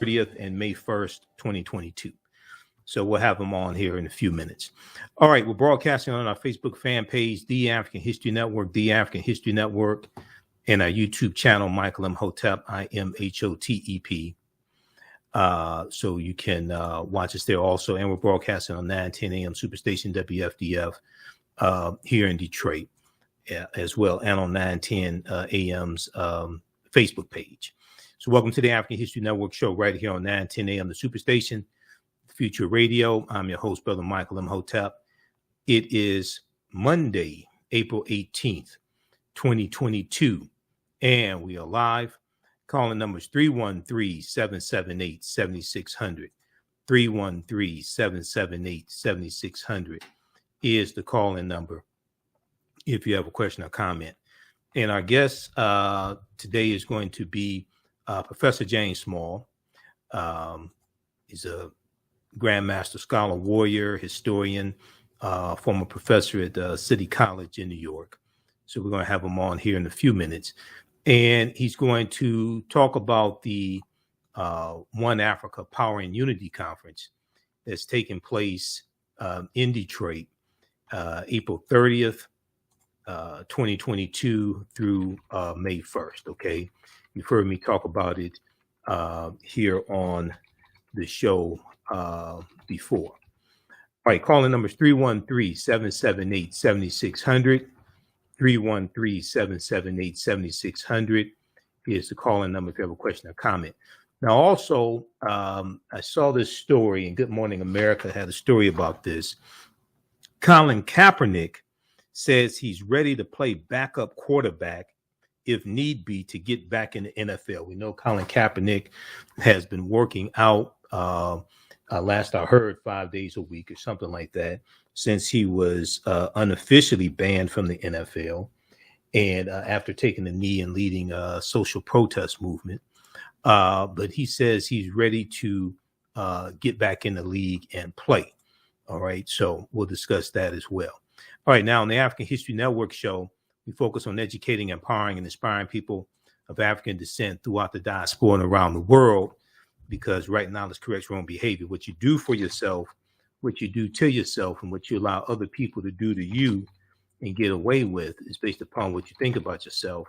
30th and May 1st, 2022. So we'll have them on here in a few minutes. All right, we're broadcasting on our Facebook fan page, The African History Network, The African History Network, and our YouTube channel, Michael Imhotep, Imhotep. So you can watch us there also. And we're broadcasting on 9:10 a.m. Superstation WFDF here in Detroit as well, and on 9:10 a.m.'s Facebook page. So welcome to the African History Network show right here on 9:10 a.m. the Superstation, Future Radio. I'm your host, Brother Michael Imhotep. It is Monday, April 18th, 2022, and we are live. Calling numbers 313-778-7600. 313-778-7600 is the call-in number if you have a question or comment. And our guest today is going to be Professor James Small. He's a Grandmaster Scholar, warrior, historian, former professor at City College in New York. So we're going to have him on here in a few minutes. And he's going to talk about the One Africa Power and Unity Conference that's taking place in Detroit, April 30th, 2022 through May 1st. Okay. You've heard me talk about it here on the show before. All right. Calling numbers 313-778-7600. 313-778-7600 is the call-in number if you have a question or comment. Now, also, I saw this story, and Good Morning America had a story about this. Colin Kaepernick says he's ready to play backup quarterback if need be to get back in the NFL. We know Colin Kaepernick has been working out, last I heard, 5 days a week or something like that, since he was unofficially banned from the NFL and after taking a knee and leading a social protest movement. But he says he's ready to get back in the league and play. All right. So we'll discuss that as well. All right. Now, on the African History Network show, we focus on educating, empowering, and inspiring people of African descent throughout the diaspora and around the world, because right knowledge corrects wrong behavior. What you do for yourself, what you do to yourself, and what you allow other people to do to you and get away with is based upon what you think about yourself.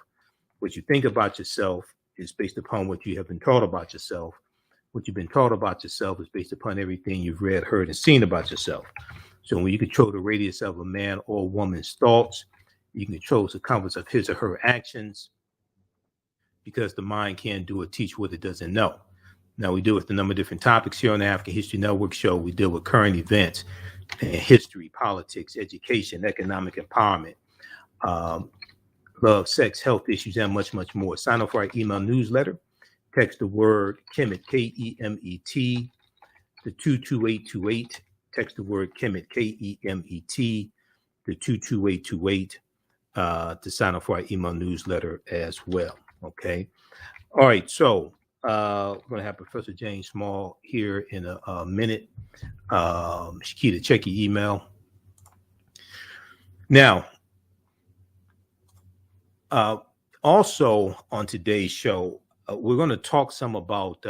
What you think about yourself is based upon what you have been taught about yourself. What you've been taught about yourself is based upon everything you've read, heard, and seen about yourself. So when you control the radius of a man or woman's thoughts, you can control the circumference of his or her actions, because the mind can't do or teach what it doesn't know. Now, we deal with a number of different topics here on the African History Network show. We deal with current events, history, politics, education, economic empowerment, love, sex, health issues, and much, much more. Sign up for our email newsletter. Text the word Kemet, K-E-M-E-T, to 22828. Text the word Kemet, K-E-M-E-T, to 22828 to sign up for our email newsletter as well. Okay. All right. So we're going to have Professor James Small here in a minute. Shakita, check your email. Now, also on today's show, we're going to talk some about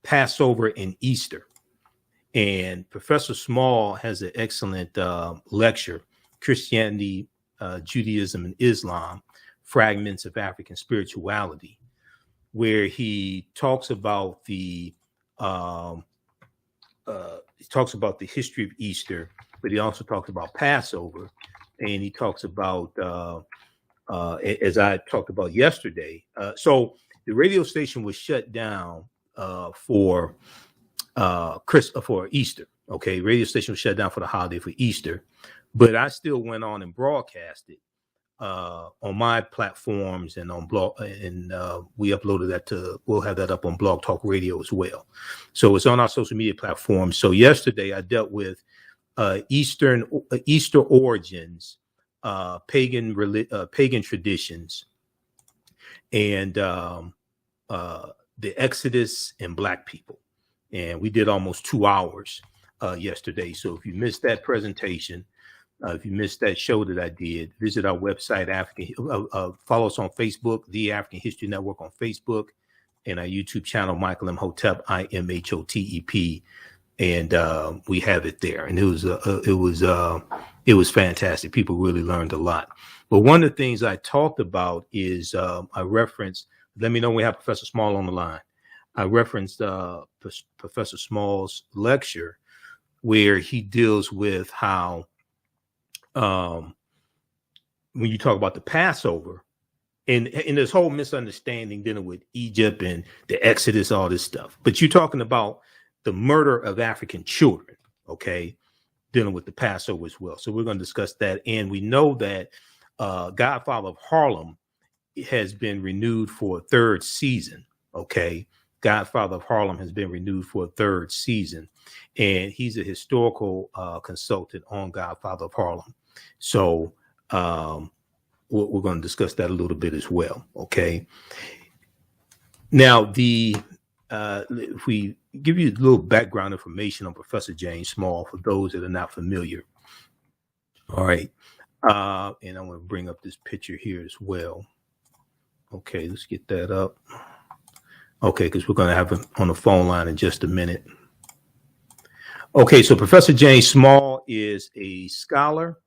Passover and Easter. And Professor Small has an excellent lecture, Christianity, Judaism, and Islam, Fragments of African Spirituality, where he talks about the history of Easter, but he also talks about Passover, and he talks about as I talked about yesterday. So the radio station was shut down for Easter. Okay, radio station was shut down for the holiday for Easter, but I still went on and broadcasted on my platforms and on blog, and we uploaded that we'll have that up on Blog Talk Radio as well. So it's on our social media platforms. So yesterday I dealt with Easter origins, pagan traditions, and the Exodus and Black people. And we did almost 2 hours yesterday. So if you missed that presentation, if you missed that show that I did, visit our website, follow us on Facebook, The African History Network on Facebook, and our YouTube channel, Michael Imhotep, Imhotep, and we have it there. And it was fantastic. People really learned a lot. But one of the things I talked about is I referenced. Let me know when we have Professor Small on the line. I referenced Professor Small's lecture where he deals with how when you talk about the Passover and this whole misunderstanding dealing with Egypt and the Exodus, all this stuff. But you're talking about the murder of African children, okay, dealing with the Passover as well. So we're going to discuss that. And we know that Godfather of Harlem has been renewed for a third season, okay? Godfather of Harlem has been renewed for a third season, and he's a historical consultant on Godfather of Harlem. So we're going to discuss that a little bit as well, okay? Now, if we give you a little background information on Professor James Small for those that are not familiar, all right, and I'm going to bring up this picture here as well. Okay, let's get that up. Okay, because we're going to have him on the phone line in just a minute. Okay, so Professor James Small is a scholar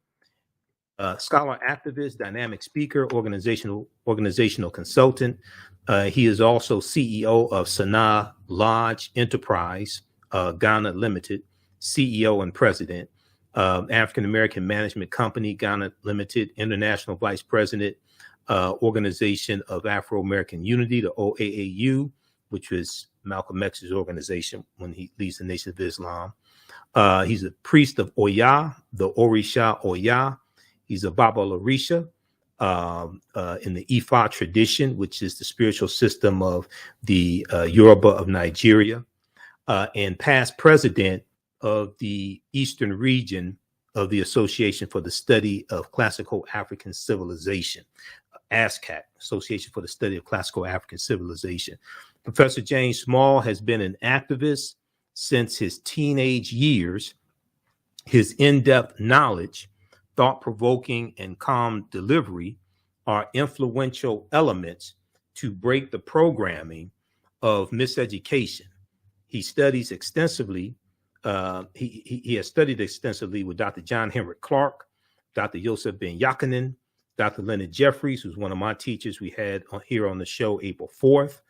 activist, dynamic speaker, organizational consultant. He is also CEO of Sanaa Lodge Enterprise, Ghana Limited, CEO and president, African American Management Company, Ghana Limited, international vice president, Organization of Afro-American Unity, the OAAU, which was Malcolm X's organization when he leads the Nation of Islam. He's a priest of Oya, the Orisha Oya. He's a Baba Larisha in the Ifa tradition, which is the spiritual system of the Yoruba of Nigeria, and past president of the Eastern region of the Association for the Study of Classical African Civilization, ASCAC, Association for the Study of Classical African Civilization. Professor James Small has been an activist since his teenage years. His in-depth knowledge, thought-provoking, and calm delivery are influential elements to break the programming of miseducation. He studies extensively. He has studied extensively with Dr. John Henrik Clark, Dr. Yosef Ben Yakinen, Dr. Leonard Jeffries, who's one of my teachers we had here on the show April 4th.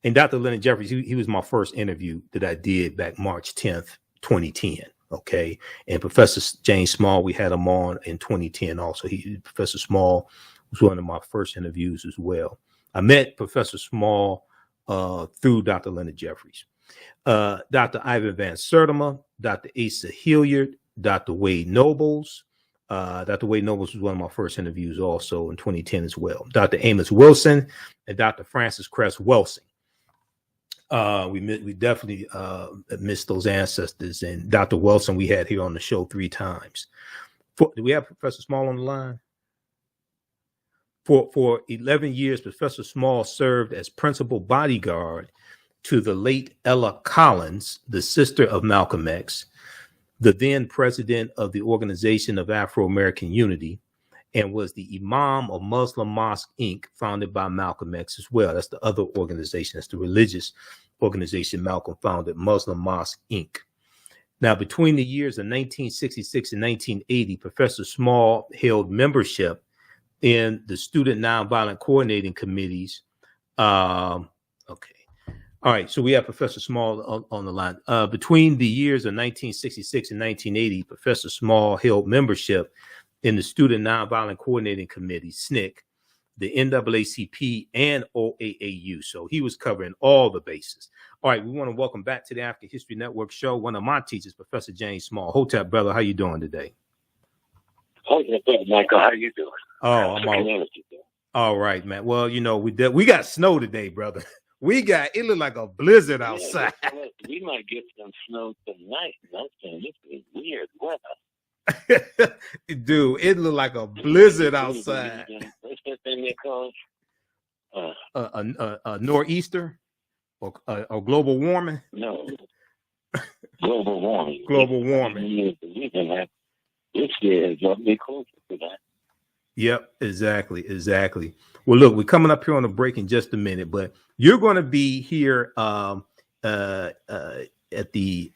And Dr. Leonard Jeffries, he was my first interview that I did back March 10th, 2010. Okay. And Professor James Small, we had him on in 2010 also. Professor Small was one of my first interviews as well. I met Professor Small through Dr. Leonard Jeffries. Dr. Ivan Van Sertima, Dr. Asa Hilliard, Dr. Wade Nobles. Dr. Wade Nobles was one of my first interviews also in 2010 as well. Dr. Amos Wilson and Dr. Francis Cress Welsing. We definitely miss those ancestors. And Dr. Wilson we had here on the show 3 times. Do we have Professor Small on the line? For 11 years, Professor Small served as principal bodyguard to the late Ella Collins, the sister of Malcolm X, the then president of the Organization of Afro-American Unity, and was the Imam of Muslim Mosque, Inc., founded by Malcolm X as well. That's the other organization. That's the religious organization Malcolm founded, Muslim Mosque, Inc. Now, between the years of 1966 and 1980, Professor Small held membership in the Student Nonviolent Coordinating Committees. Okay. All right, so we have Professor Small on the line. Between the years of 1966 and 1980, Professor Small held membership in the Student Nonviolent Coordinating Committee, SNCC, the NAACP, and OAAU. So he was covering all the bases. All right, we want to welcome back to the African History Network show one of my teachers, Professor James Small. Hotep, brother, how you doing today? Hotep, Michael, how you doing? Oh, I'm all right, man. Well, you know, we got snow today, brother. It looked like a blizzard outside. We might get some snow tonight. That's this weird weather. Dude, it looked like a blizzard outside. What's that thing they call? A nor'easter or global warming? No. Global warming. Global warming. This year is going to be closer to that. Yep, exactly. Well, look, we're coming up here on a break in just a minute, but you're going to be here at the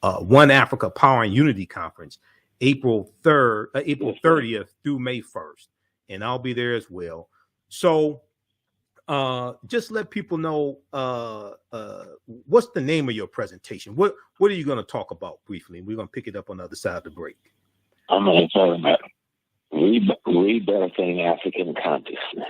One Africa Power and Unity Conference, April 30th through May 1st, and I'll be there as well. So just let people know what's the name of your presentation. What are you going to talk about briefly? We're going to pick it up on the other side of the break. I'm going to talk about rebirthing African consciousness.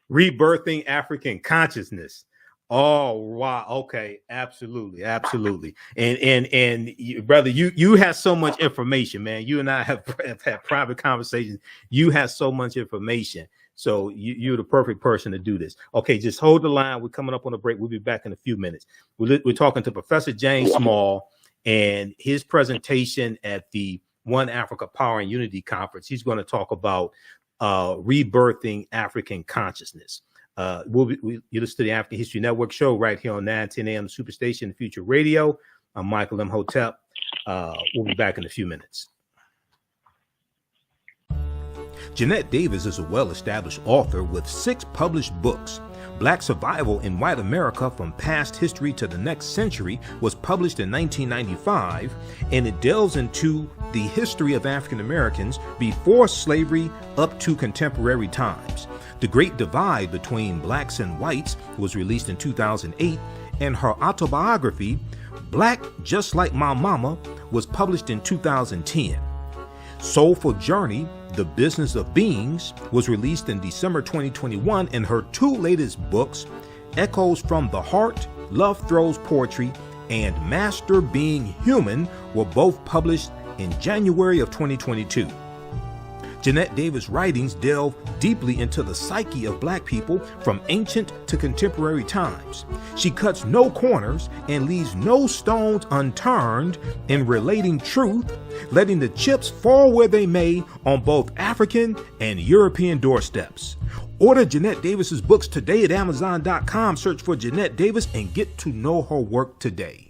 Rebirthing African consciousness. Oh wow, okay, absolutely. And you, brother, you have so much information, man. You and I have had private conversations. You have so much information. So you're the perfect person to do this. Okay, just hold the line. We're coming up on a break. We'll be back in a few minutes. We're talking to Professor James Small and his presentation at the One Africa Power and Unity Conference. He's going to talk about rebirthing African consciousness. You listen to the African History Network show right here on 9:10 a.m. Superstation Future Radio. I'm Michael Imhotep. We'll be back in a few minutes. Jeanette Davis is a well-established author with 6 published books. Black Survival in White America from Past History to the Next Century was published in 1995, and it delves into the history of African Americans before slavery up to contemporary times. The Great Divide Between Blacks and Whites was released in 2008, and her autobiography, Black Just Like My Mama, was published in 2010. Soulful Journey, The Business of Beings, was released in December 2021, and her 2 latest books, Echoes from the Heart, Love Throws Poetry, and Master Being Human, were both published in January of 2022. Jeanette Davis' writings delve deeply into the psyche of Black people from ancient to contemporary times. She cuts no corners and leaves no stones unturned in relating truth, letting the chips fall where they may on both African and European doorsteps. Order Jeanette Davis's books today at Amazon.com. Search for Jeanette Davis and get to know her work today.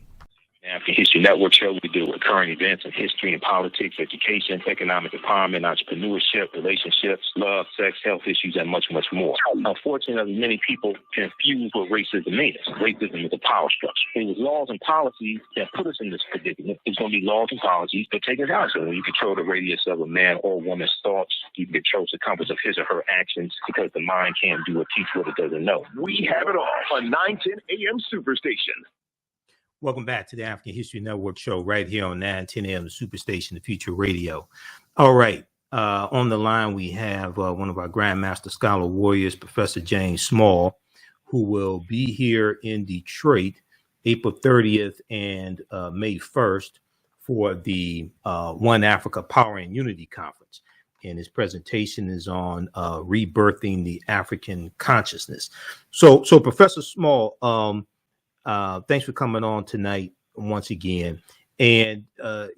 African History Network show, we deal with current events in history and politics, education, economic empowerment, entrepreneurship, relationships, love, sex, health issues, and much, much more. Unfortunately, many people confuse what racism is. Racism is a power structure. It was laws and policies that put us in this predicament. It's going to be laws and policies that take us out. So when you control the radius of a man or woman's thoughts, you can control the compass of his or her actions, because the mind can't do or teach what it doesn't know. We have it all on 9:10 a.m. Superstation. Welcome back to the African History Network show right here on 9:10 a.m. Superstation, the Future Radio. All right. On the line, we have one of our Grandmaster Scholar Warriors, Professor James Small, who will be here in Detroit April 30th and May 1st for the One Africa Power and Unity Conference. And his presentation is on rebirthing the African consciousness. So Professor Small, thanks for coming on tonight once again, and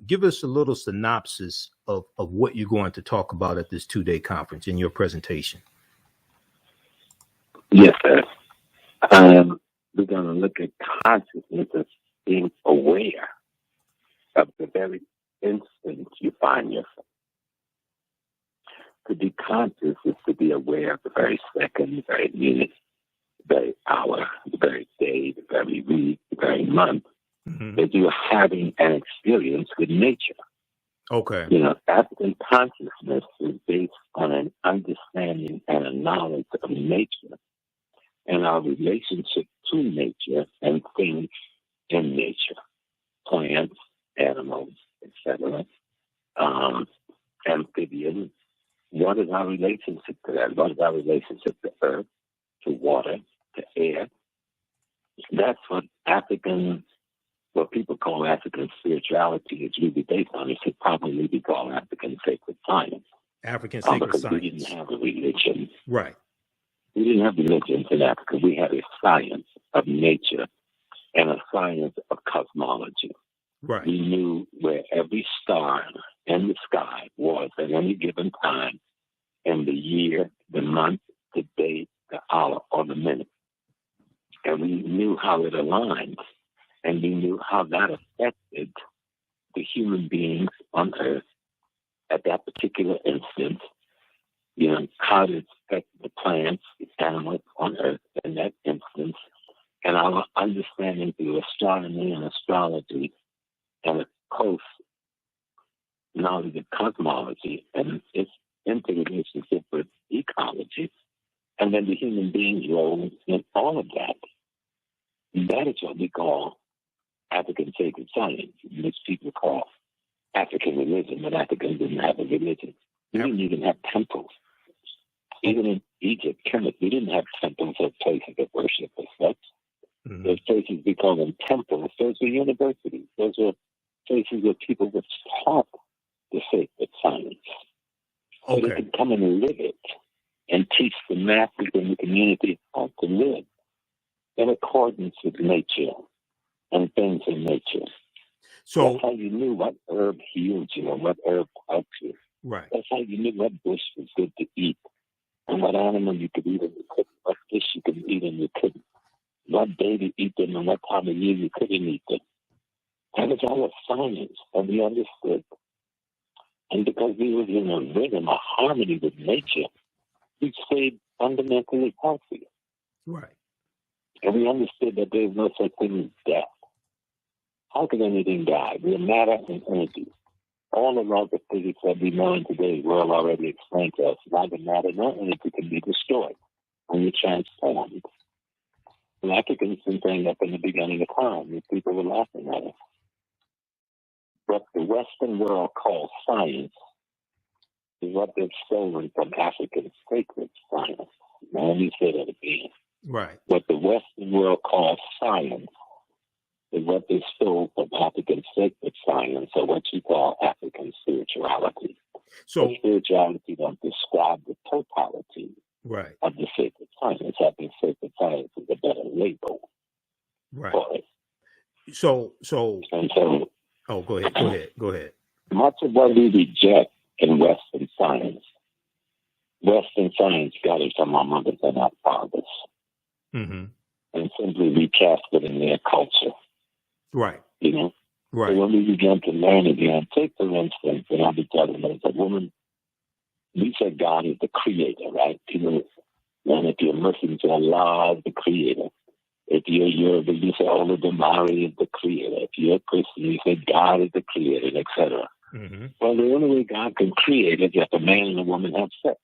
give us a little synopsis of what you're going to talk about at this 2-day conference in your presentation. Yes, sir. We're going to look at consciousness as being aware of the very instant you find yourself. To be conscious is to be aware of the very second, the very minute, the very hour, the very day, the very week, the very month, that you're having an experience with nature. Okay. You know, African consciousness is based on an understanding and a knowledge of nature and our relationship to nature and things in nature, plants, animals, etc., amphibians. What is our relationship to that? What is our relationship to earth, to water, to air? That's what people call African spirituality is really based on. It should probably be called African sacred science. African sacred because science. We didn't have a religion. Right. We didn't have religions in Africa. We had a science of nature and a science of cosmology. Right. We knew where every star in the sky was at any given time in the year, the month, the day, the hour, or the minute. And we knew how it aligned, and we knew how that affected the human beings on Earth at that particular instance, how to affect the plants, the animals on Earth in that instance, and our understanding through astronomy and astrology, and of course, knowledge of cosmology and its interrelationship with ecology, and then the human being's role in all of that. That is what we call African sacred science, which people call African religion, but Africans didn't have a religion. We didn't even have temples. Even in Egypt, Kemet, we didn't have temples or places of worship as such. Mm-hmm. Those places we call them temples. Those were universities. Those were places where people were taught the sacred science. So they could come and live it and teach the masses in the community how to live in accordance with nature and things in nature. So that's how you knew what herb healed you or what herb helped you. Right. That's how you knew what bush was good to eat and what animal you could eat and you couldn't, what fish you could eat and you couldn't, what day to eat them and what time of year you couldn't eat them. That was all a science, and we understood. And because we were in a rhythm, a harmony with nature, we stayed fundamentally healthy. Right. And we understood that there's no such thing as death. How could anything die? We're matter and energy. All the laws of physics that we know in today's world already explained to us. Neither matter nor energy can be destroyed when you're transformed. The Africans been saying that from the beginning of time, and people were laughing at us. What the Western world calls science is what they've stolen from African sacred science. Now, let me say that again. Right. What the Western world calls science is what they stole from African sacred science, or what you call African spirituality. So but spirituality don't describe the totality of the sacred science. I think sacred science is a better label for it. So oh, go ahead. Much of what we reject in Western science got it from our mothers and our fathers, and simply recast it in their culture. Right. Right. So when we began to learn again, take for instance, and I'll be telling them, as a woman, we said God is the creator, right? People, and if you're Muslim, you say Allah is the creator. If you're Yoruba, you say Olodumare is the creator. If you're a Christian, you say God is the creator, etc. Well, the only way God can create is if a man and a woman have sex.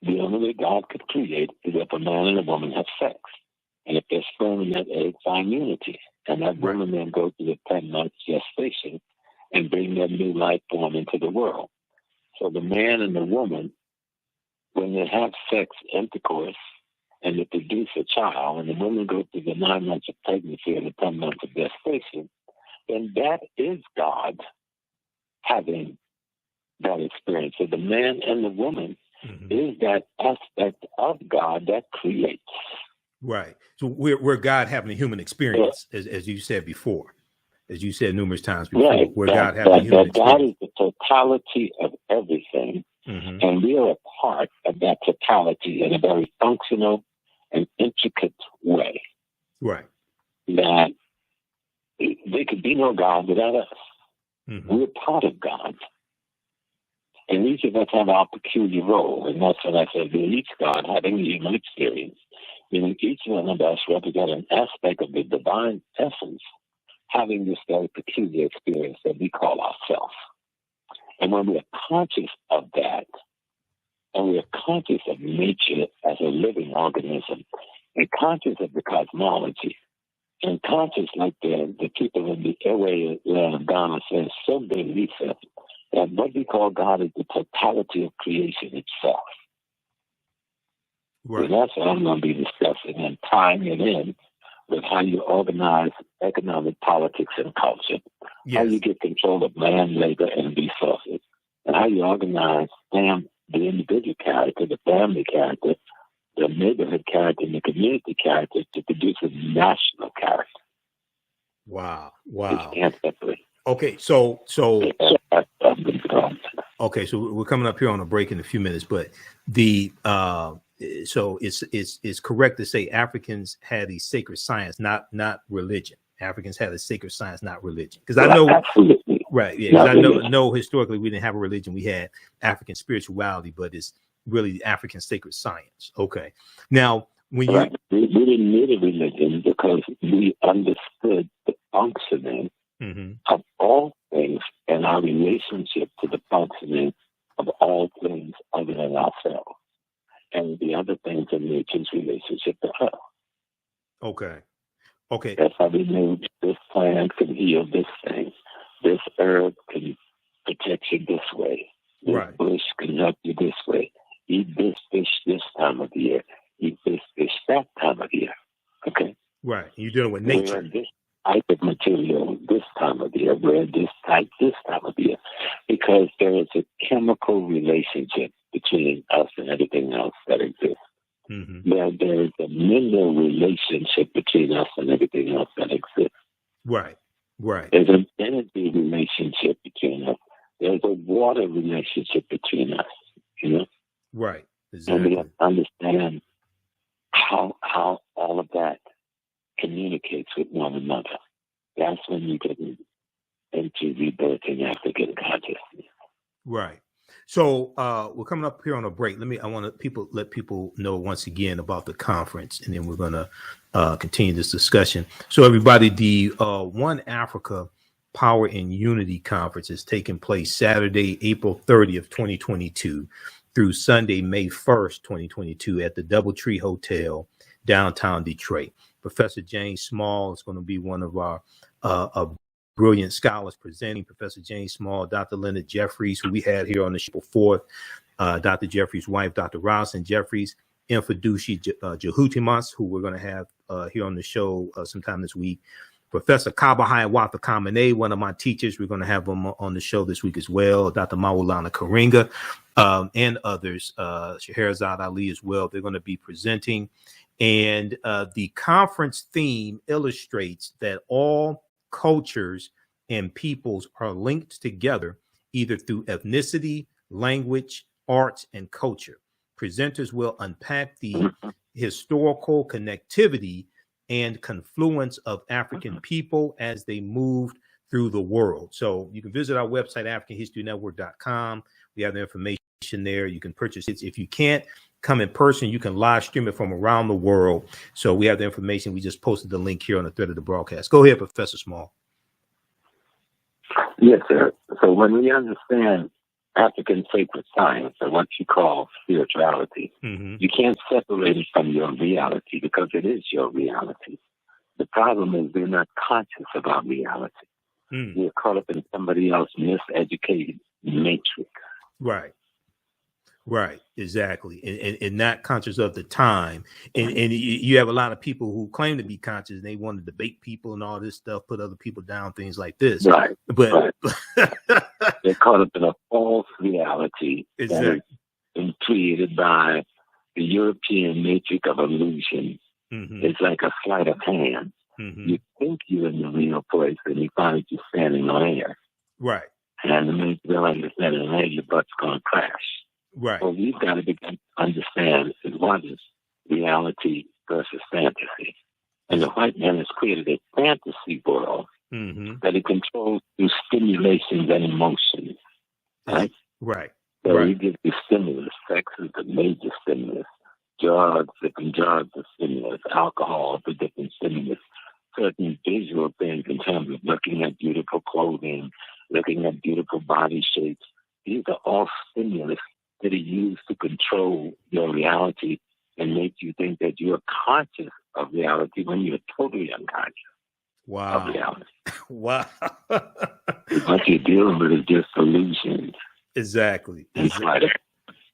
The only way God could create is if a man and a woman have sex. And if there's sperm in that egg, find unity. And that woman then goes through the 10-month gestation and bring that new life form into the world. So the man and the woman, when they have sex, intercourse, and they produce a child, and the woman goes through the 9 months of pregnancy and the 10 months of gestation, then that is God having that experience. So the man and the woman is that aspect of God that creates. Right. So we're God having a human experience, as you said before, as you said numerous times before. Right. We're God having a human experience. God is the totality of everything, and we are a part of that totality in a very functional and intricate way. Right. That there could be no God without us. We're part of God. And each of us have our peculiar role. And that's what I said, each God having a human experience. Meaning each one of us represent an aspect of the divine essence having this very peculiar experience that we call ourselves. And when we are conscious of that, and we are conscious of nature as a living organism, and conscious of the cosmology, and conscious like the people in the airway land of Ghana says, so big Lisa, that what we call God is the totality of creation itself. Right. And that's what I'm going to be discussing and tying it in with how you organize economic politics and culture, how you get control of land, labor, and resources, and how you organize the individual character, the family character, the neighborhood character, and the community character to produce a national character. Wow. Which can't separate. Okay, so we're coming up here on a break in a few minutes, but so it's correct to say Africans had a sacred science, not religion. Africans had a sacred science, not religion. Because I know, Right. Yeah. 'Cause I know historically we didn't have a religion. We had African spirituality, but it's really African sacred science. Okay. Now, when you we didn't need a religion because we understood the functioning of all things and our relationship to the functioning of all things other than ourselves and the other things in nature's relationship to us. Okay. Okay. That's how we knew this plant can heal this thing. This herb can protect you this way. This bush can help you this way. Eat this fish this time of the year. Eat this fish that time of the year. Okay? Right. You're dealing with nature. Wear this type of material this time of the year. Wear this type this time of the year. Because there is a chemical relationship between us and everything else that exists. There is a mineral relationship between us and everything else that exists. Right. Right. There's an energy relationship between us. There's a water relationship between us. You know. Right. Exactly. And we have to understand how all of that communicates with one another. That's when you get into rebirthing African consciousness. Right. So we're coming up here on a break. I want to let people know once again about the conference, and then we're going to continue this discussion. So everybody, the One Africa Power and Unity Conference is taking place Saturday, April 30th, 2022 through Sunday, May 1st, 2022 at the DoubleTree Hotel, downtown Detroit. Professor James Small is going to be one of our brilliant scholars presenting. Professor James Small, Dr. Leonard Jeffries, who we had here on the show before, Dr. Jeffries' wife, Dr. Ralston Jeffries, Infadushi Jehutimas, who we're going to have here on the show sometime this week. Professor Kabahai Watha Kamene, one of my teachers, we're going to have him on the show this week as well. Dr. Maulana Karinga and others, Scheherazade Ali as well. They're going to be presenting. And the conference theme illustrates that all cultures and peoples are linked together either through ethnicity, language, arts, and culture. Presenters will unpack the historical connectivity and confluence of African people as they moved through the world. So you can visit our website, AfricanHistoryNetwork.com. We have the information there. You can purchase it. If you can't come in person, you can live stream it from around the world. So we have the information. We just posted the link here on the thread of the broadcast. Go ahead, Professor Small. Yes, sir. So when we understand African sacred science, or what you call spirituality, you can't separate it from your reality because it is your reality. The problem is we're not conscious about reality. We're caught up in somebody else's miseducated matrix. Right. Right, exactly, and not conscious of the time, and you have a lot of people who claim to be conscious, and they want to debate people and all this stuff, put other people down, things like this. Right, but they're caught up in a false reality exactly. that has been created by the European matrix of illusion. It's like a sleight of hand. You think you're in the real place, and you find you're standing on air. Right, and the minute you realize you're standing on air, your butt's going to crash. Right. Well, we've got to begin to understand what is reality versus fantasy. And the white man has created a fantasy world that he controls through stimulations and emotions. Right? Right. So he gives you stimulus. Sex is the major stimulus. Drugs, different drugs are stimulus. Alcohol is a different stimulus. Certain visual things in terms of looking at beautiful clothing, looking at beautiful body shapes. These are all stimulus that are used to control your reality and make you think that you're conscious of reality when you're totally unconscious of reality. Wow. What you're dealing with is just illusions. Exactly.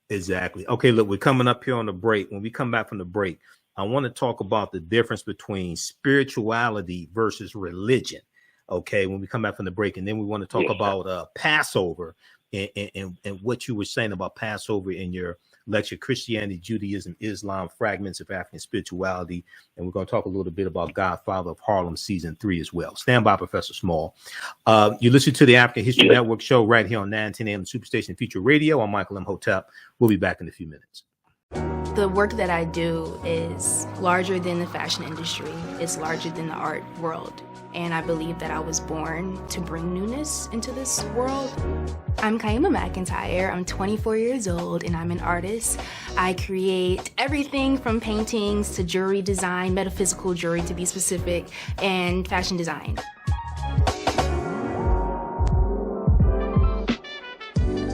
Exactly. Okay, look, we're coming up here on the break. When we come back from the break, I want to talk about the difference between spirituality versus religion. Okay, when we come back from the break, and then we want to talk about Passover. And what you were saying about Passover in your lecture, Christianity, Judaism, Islam, Fragments of African Spirituality. And we're going to talk a little bit about Godfather of Harlem Season 3 as well. Stand by, Professor Small. You listen to the African History Network show right here on 910 AM Superstation Future Radio. I'm Michael Imhotep. We'll be back in a few minutes. The work that I do is larger than the fashion industry. It's larger than the art world. and I believe that I was born to bring newness into this world. I'm Kaima McIntyre. I'm 24 years old, and I'm an artist. I create everything from paintings to jewelry design, metaphysical jewelry to be specific, and fashion design.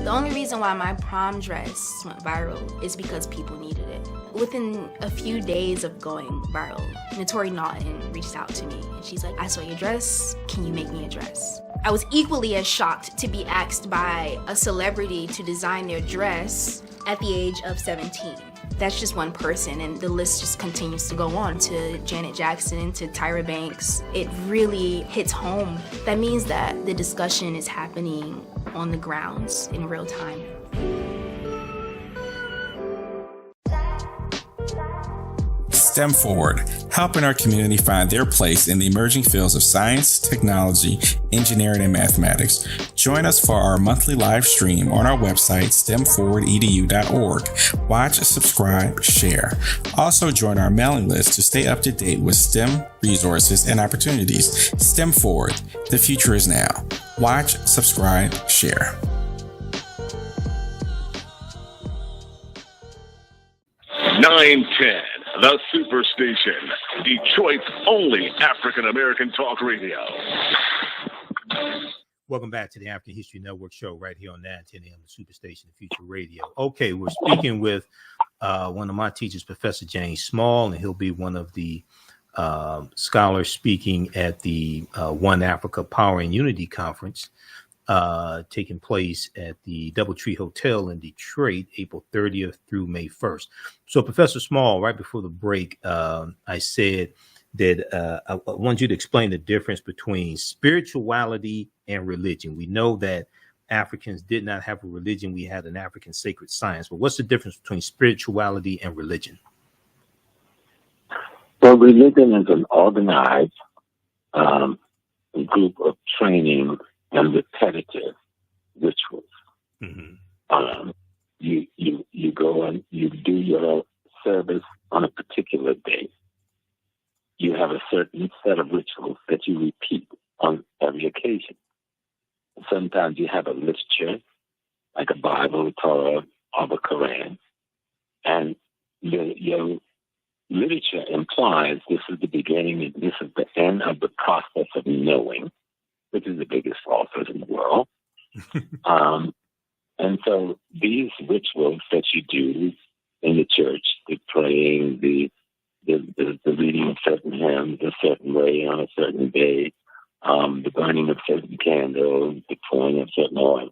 The only reason why my prom dress went viral is because people needed it. Within a few days of going viral, Notori Naughton reached out to me and she's like, I saw your dress, can you make me a dress? I was equally as shocked to be asked by a celebrity to design their dress at the age of 17. That's just one person, and the list just continues to go on to Janet Jackson, to Tyra Banks. It really hits home. That means that the discussion is happening on the grounds in real time. STEM Forward, helping our community find their place in the emerging fields of science, technology, engineering, and mathematics. Join us for our monthly live stream on our website, stemforwardedu.org. Watch, subscribe, share. Also join our mailing list to stay up to date with STEM resources and opportunities. STEM Forward, the future is now. Watch, subscribe, share. 910, the Superstation, Detroit's only African-American talk radio. Welcome back to the African History Network show right here on 910 AM, the Superstation, the Future Radio. Okay, we're speaking with one of my teachers, Professor James Small, and he'll be one of the scholars speaking at the One Africa Power and Unity Conference taking place at the Doubletree Hotel in Detroit, April 30th through May 1st. So, Professor Small, right before the break, I said that I want you to explain the difference between spirituality and religion. We know that Africans did not have a religion. We had an African sacred science. But what's the difference between spirituality and religion? Well, religion is an organized group of training and repetitive rituals. Mm-hmm. You go and you do your service on a particular day. You have a certain set of rituals that you repeat on every occasion. Sometimes you have a literature, like a Bible, Torah, or the Quran, and your literature implies this is the beginning and this is the end of the process of knowing, which is the biggest authors in the world. And so these rituals that you do in the church, the praying, the reading of certain hymns a certain way on a certain day, the burning of certain candles, the pouring of certain oil,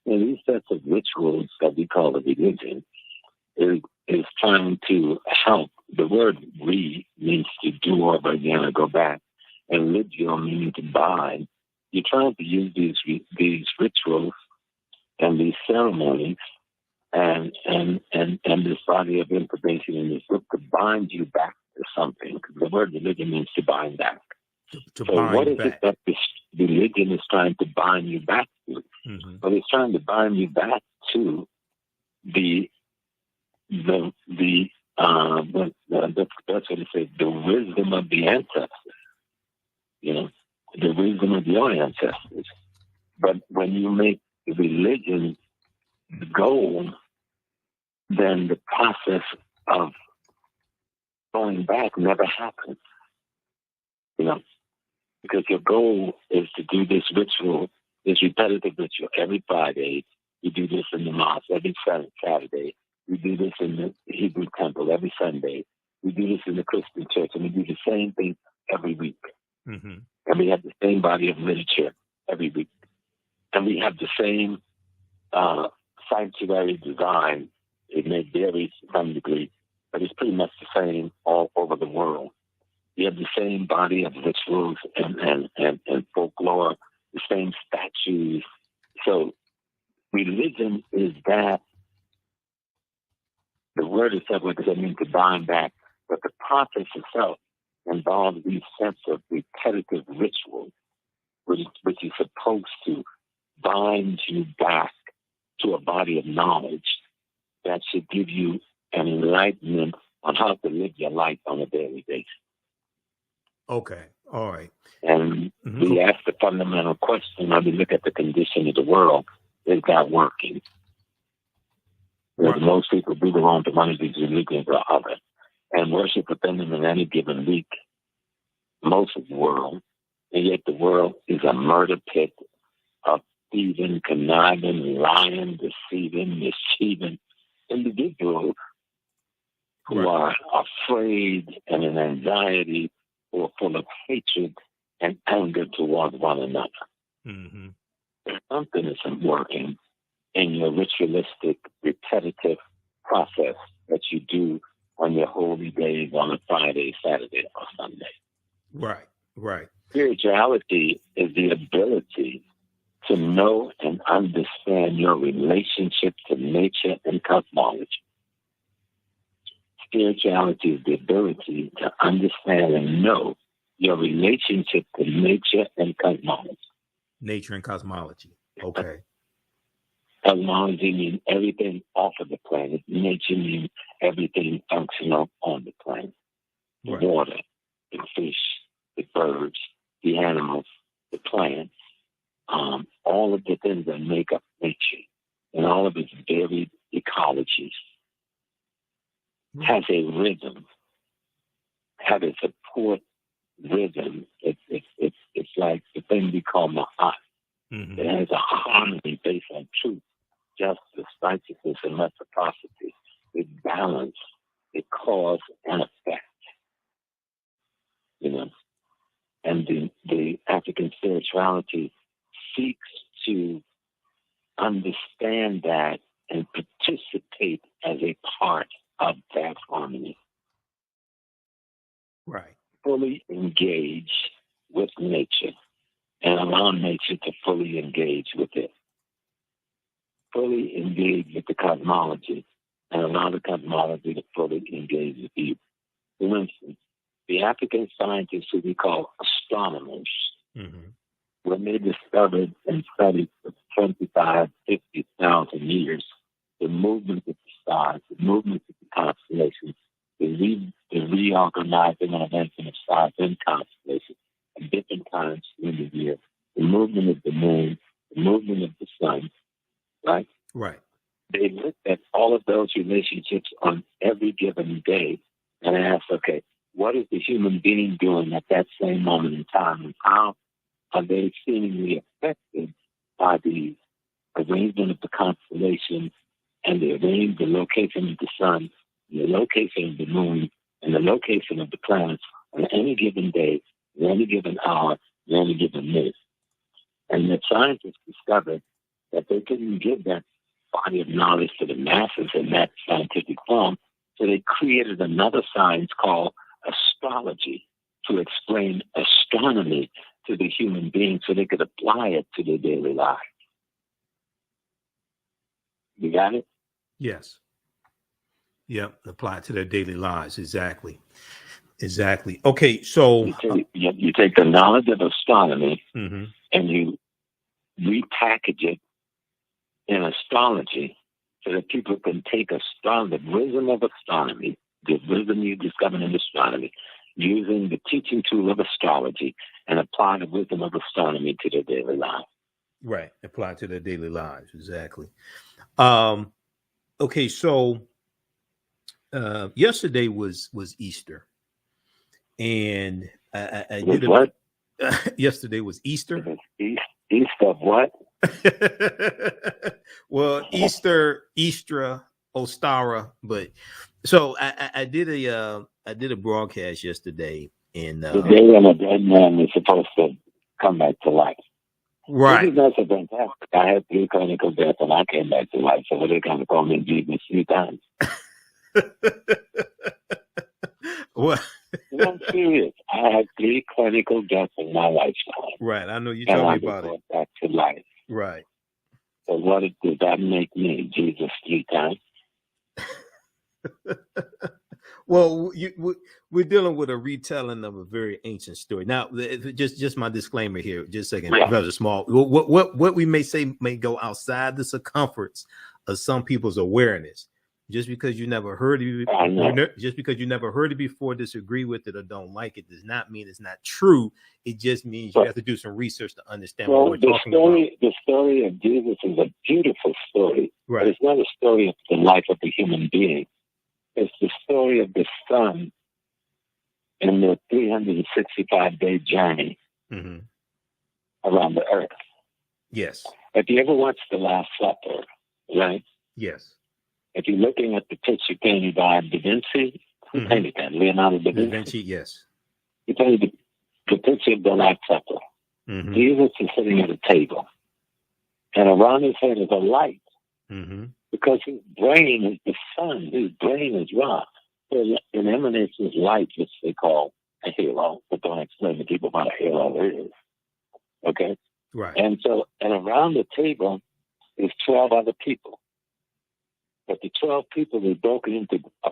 these sets of rituals that we call a religion is trying to help. The word "re" means to do over again or go back, and "legio" meaning to bind. You're trying to use these rituals and these ceremonies and this body of information in this book to bind you back to something. Because the word religion means to bind back. To so bind what is back. it that this religion is trying to bind you back to? Mm-hmm. Well, it's trying to bind you back to that's what it says, the wisdom of the ancestors. The wisdom of your ancestors. But when you make the religion the goal, then the process of going back never happens. Because your goal is to do this ritual, this repetitive ritual every Friday. You do this in the mosque every Saturday. We do this in the Hebrew temple every Sunday. We do this in the Christian church, and we do the same thing every week. Mm-hmm. And we have the same body of literature every week. And we have the same sanctuary design. It may vary to some degree, but it's pretty much the same all over the world. You have the same body of rituals and folklore, the same statues. So religion is that. The word itself, what does that mean? To bind back. But the process itself involves these sets of repetitive rituals, which is supposed to bind you back to a body of knowledge that should give you an enlightenment on how to live your life on a daily basis. Okay. All right. And we ask the fundamental question, when we look at the condition of the world, is that working? Right. Most people do belong to one of these religions or other and worship within them in any given week, most of the world, and yet the world is a murder pit of thieving, conniving, lying, deceiving, mischieving individuals who are afraid and in anxiety, who are full of hatred and anger towards one another. Mm-hmm. Something isn't working in your ritualistic, repetitive process that you do on your holy days on a Friday, Saturday, or Sunday. Right, right. Spirituality is the ability to know and understand your relationship to nature and cosmology. Spirituality is the ability to understand and know your relationship to nature and cosmology. Nature and cosmology. Okay. Cosmology means everything off of the planet. Nature means everything functional on the planet. The water, the fish, the birds, the animals, the plants, all of the things that make up nature and all of its varied ecologies has a rhythm, has a support rhythm. It's like the thing we call Maafa. Mm-hmm. It has a harmony based on truth, justice, righteousness, and reciprocity. It balance, it cause and effect. You know, and the African spirituality seeks to understand that and participate as a part of that harmony. Right. Fully engage with nature and allow nature to fully engage with it. Fully engage with the cosmology and allow the cosmology to fully engage with you. For instance, the African scientists who we call astronomers, when they discovered and studied for 25, 50,000 years the movement of the stars, the movement of the constellations, the reorganizing and events of stars and constellations at different times in the year, the movement of the moon, the movement of the sun, right? Right. They looked at all of those relationships on every given day and asked, okay, what is the human being doing at that same moment in time, and how are they seemingly affected by the arrangement of the constellations and the location of the sun, the location of the moon, and the location of the planets on any given day, in any given hour, in any given minute. And the scientists discovered that they couldn't give that body of knowledge to the masses in that scientific form, so they created another science called astrology to explain astronomy to the human being so they could apply it to their daily lives. You got it? Yes. Yep. Apply it to their daily lives. Exactly. Exactly. Okay. So you take the knowledge of astronomy and you repackage it in astrology so that people can take the wisdom of astronomy, the wisdom you discovered in astronomy, using the teaching tool of astrology, and apply the wisdom of astronomy to their daily lives. Right. Apply to their daily lives. Exactly. Okay. So yesterday was Easter, and I did what? Yesterday was Easter. East of what? Well, Easter, Ostara, but so I did a broadcast yesterday, and the day when a dead man is supposed to come back to life. Right. This is also fantastic. I had 3 clinical deaths and I came back to life, so they're going to call me Jesus 3 times. Well, I'm serious. I had 3 clinical deaths in my lifetime. Right. I know you told me about it. Back to life. Right. So what does that make me? Jesus 3 times? Well, we're dealing with a retelling of a very ancient story. Now, just my disclaimer here, just a second, rather small. What we may say may go outside the circumference of some people's awareness. Just because you never heard it, just because you never heard it before, disagree with it, or don't like it, does not mean it's not true. It just means you have to do some research to understand what we're talking about. The story of Jesus is a beautiful story, right? But it's not a story of the life of a human being. It's the story of the sun in the 365-day journey around the earth. Yes. If you ever watched The Last Supper, right? Yes. If you're looking at the picture painted by Da Vinci, who painted that? Leonardo da Vinci? Da Vinci, yes. He painted the picture of the Last Supper. Jesus is sitting at a table, and around his head is a light, because his brain is the sun. His brain is rock. So it emanates this light, which they call a halo, but don't explain to people what a halo is. Okay? Right. And around the table is 12 other people. But the 12 people are broken into a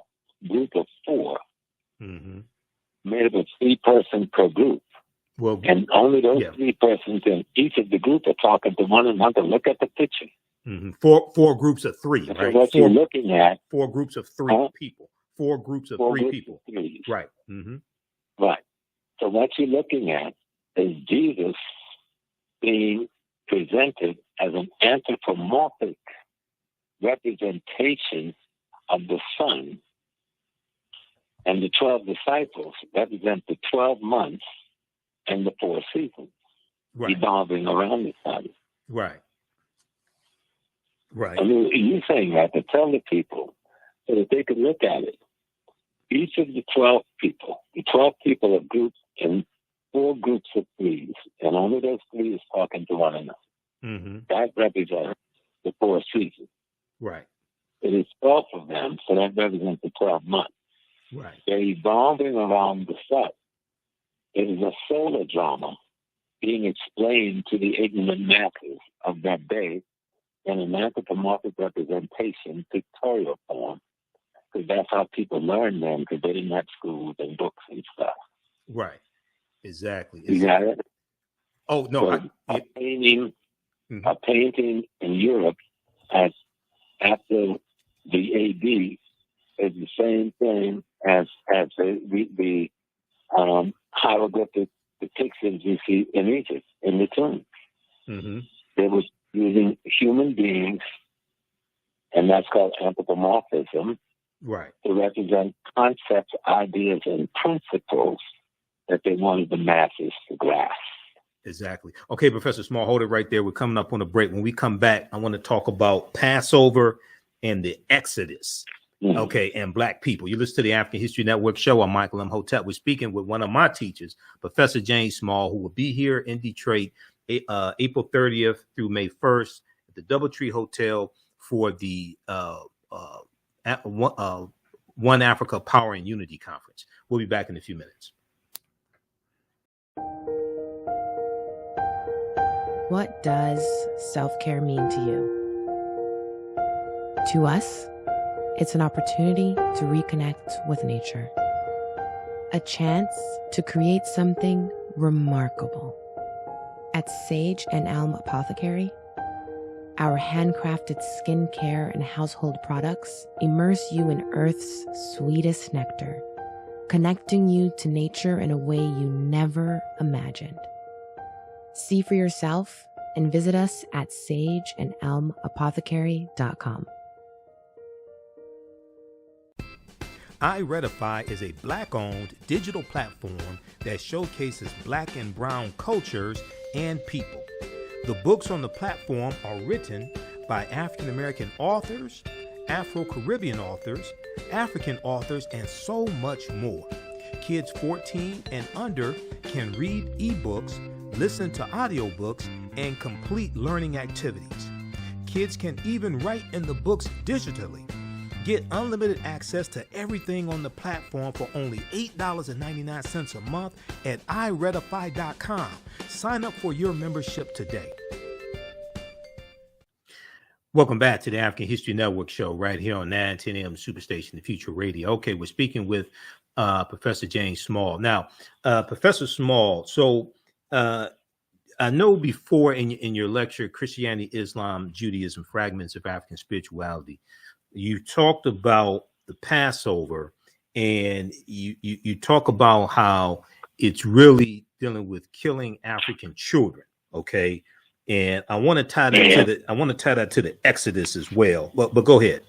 group of 4, made up of 3 persons per group. Well, and only those 3 persons in each of the group are talking to one another. Look at the picture. Four groups of 3, so right? What you're looking at. 4 groups of 3 people. 4 groups of 3 people. Right. Right. So what you're looking at is Jesus being presented as an anthropomorphic representation of the sun, and the 12 disciples represent the 12 months and the 4 seasons evolving around the sun. Right. Right. I mean, you're saying that to tell the people so that they could look at it. Each of the 12 people are grouped in 4 groups of 3s, and only those 3 is talking to one another. That represents the 4 seasons. Right. It is 12 of them, so that represents the 12 months. Right. They're evolving around the sun. It is a solar drama being explained to the ignorant masses of that day in an anthropomorphic representation, pictorial form, because that's how people learn them, because they didn't have schools and books and stuff. Right. Exactly. You got it? Oh, no. So a painting in Europe after the AD is the same thing as the hieroglyphic depictions you see in Egypt, in the tombs. They were using human beings, and that's called anthropomorphism, to represent concepts, ideas, and principles that they wanted the masses to grasp. Exactly. Okay, Professor Small, hold it right there. We're coming up on a break. When we come back, I want to talk about Passover and the Exodus. Okay, and Black people. You listen to the African History Network show. I'm Michael Imhotep. We're speaking with one of my teachers, Professor James Small, who will be here in Detroit April 30th through May 1st at the Doubletree Hotel for the One Africa Power and Unity Conference. We'll be back in a few minutes. What does self-care mean to you? To us, it's an opportunity to reconnect with nature. A chance to create something remarkable. At Sage and Elm Apothecary, our handcrafted skincare and household products immerse you in Earth's sweetest nectar, connecting you to nature in a way you never imagined. See for yourself and visit us at sageandelmapothecary.com. iRedify is a Black-owned digital platform that showcases Black and Brown cultures and people. The books on the platform are written by African-American authors, Afro-Caribbean authors, African authors, and so much more. Kids 14 and under can read ebooks, listen to audiobooks, and complete learning activities. Kids can even write in the books digitally. Get unlimited access to everything on the platform for only $8.99 a month at iRedify.com. Sign up for your membership today. Welcome back to the African History Network show right here on 910 AM Superstation, the Future Radio. Okay, we're speaking with Professor James Small. Now, Professor Small, so I know before in your lecture, Christianity, Islam, Judaism, Fragments of African Spirituality, you talked about the Passover, and you talk about how it's really dealing with killing African children. Okay, and I want to tie that to the Exodus as well. But go ahead.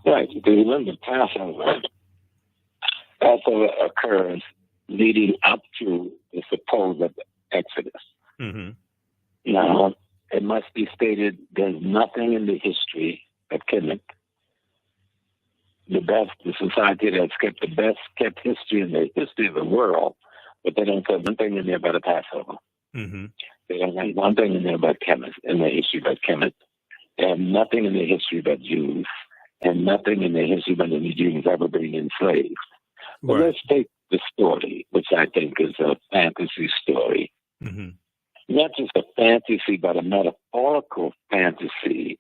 Right. Do you remember Passover? Passover occurs leading up to the supposed Exodus. Mm-hmm. Now, it must be stated there's nothing in the history of Kemet, the society that's kept the best kept history in the history of the world, but they don't put one thing in there about a Passover. Mm-hmm. They don't have one thing in there about Kemet, in the history about Kemet. They have nothing in the history about Jews, and nothing in the history about the Jews ever being enslaved. But let's take the story, which I think is a fantasy story. Mm-hmm. Not just a fantasy, but a metaphorical fantasy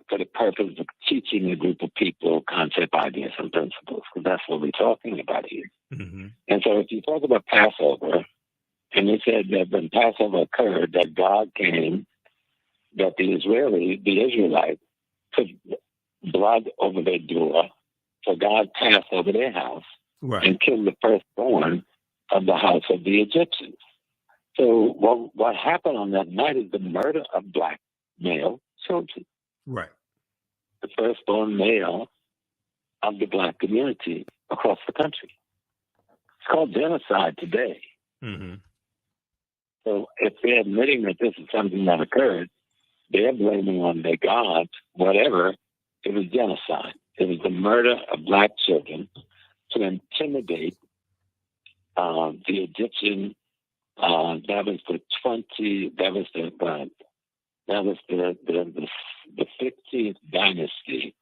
for the purpose of teaching a group of people concept, ideas, and principles, because that's what we're talking about here. Mm-hmm. And so if you talk about Passover, and they said that when Passover occurred, that God came, that the Israelites put blood over their door, so God passed over their house and killed the firstborn of the house of the Egyptians. So what happened on that night is the murder of black male children. Right. The firstborn male of the black community across the country. It's called genocide today. Mm-hmm. So if they're admitting that this is something that occurred, they're blaming on their God, whatever. It was genocide. It was the murder of black children to intimidate the Egyptian. That was the 15th dynasty.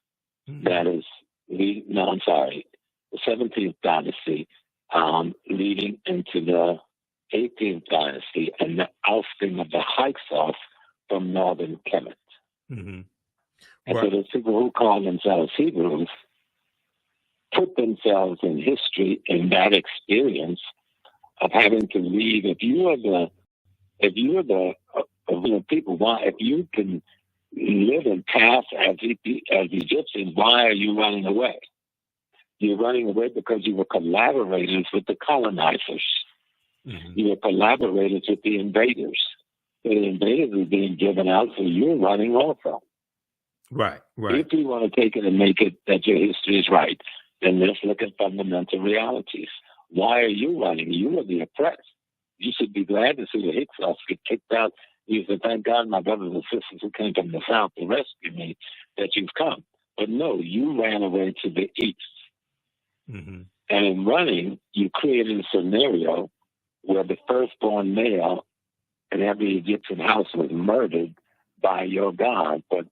Mm-hmm. That is, the 17th dynasty, leading into the 18th dynasty, and the ousting of the Hyksos from northern Kemet. Mm-hmm. And so the people who call themselves Hebrews put themselves in history in that experience of having to leave. If you are the people, why? If you can live and pass as Egyptians, why are you running away? You're running away because you were collaborators with the colonizers. Mm-hmm. You were collaborators with the invaders. So the invaders are being given out, so you're running also. Right. If you want to take it and make it that your history is right, then let's look at fundamental realities. Why are you running? You are the oppressed. You should be glad to see the Hyksos get kicked out. You should thank God, my brothers and sisters who came from the south to rescue me, that you've come. But no, you ran away to the east. Mm-hmm. And in running, you created a scenario where the firstborn male in every Egyptian house was murdered by your God. But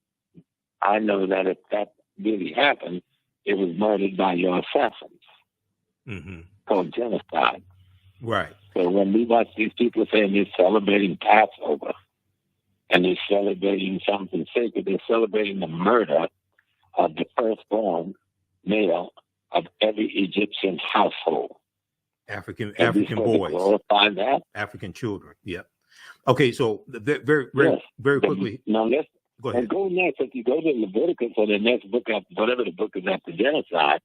I know that if that really happened, it was murdered by your assassins. Mm-hmm. Called genocide. Right. So when we watch these people saying they're celebrating Passover and they're celebrating something sacred, they're celebrating the murder of the firstborn male of every Egyptian household. African boys. Glorify that. African children. Yep. Okay, so very quickly. Now let's go ahead. And go next. If you go to Leviticus or the next book, whatever the book is after genocide,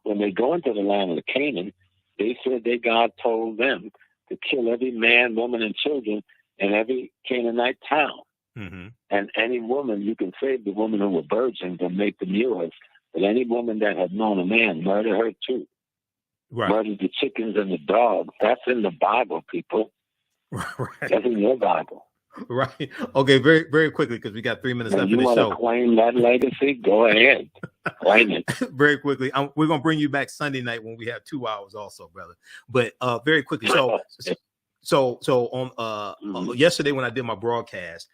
when they go into the land of Canaan, they said that God told them to kill every man, woman, and children in every Canaanite town. Mm-hmm. And any woman, you can save the women who were virgins and make them yours, but any woman that had known a man, murder her too. Right. Murder the chickens and the dogs. That's in the Bible, people. Right. That's in your Bible. Right. Okay, very, very quickly, because we got 3 minutes left in the show. You want to claim that legacy? Go ahead. Claim it. Very quickly. We're going to bring you back Sunday night when we have 2 hours also, brother. But very quickly. So on yesterday when I did my broadcast,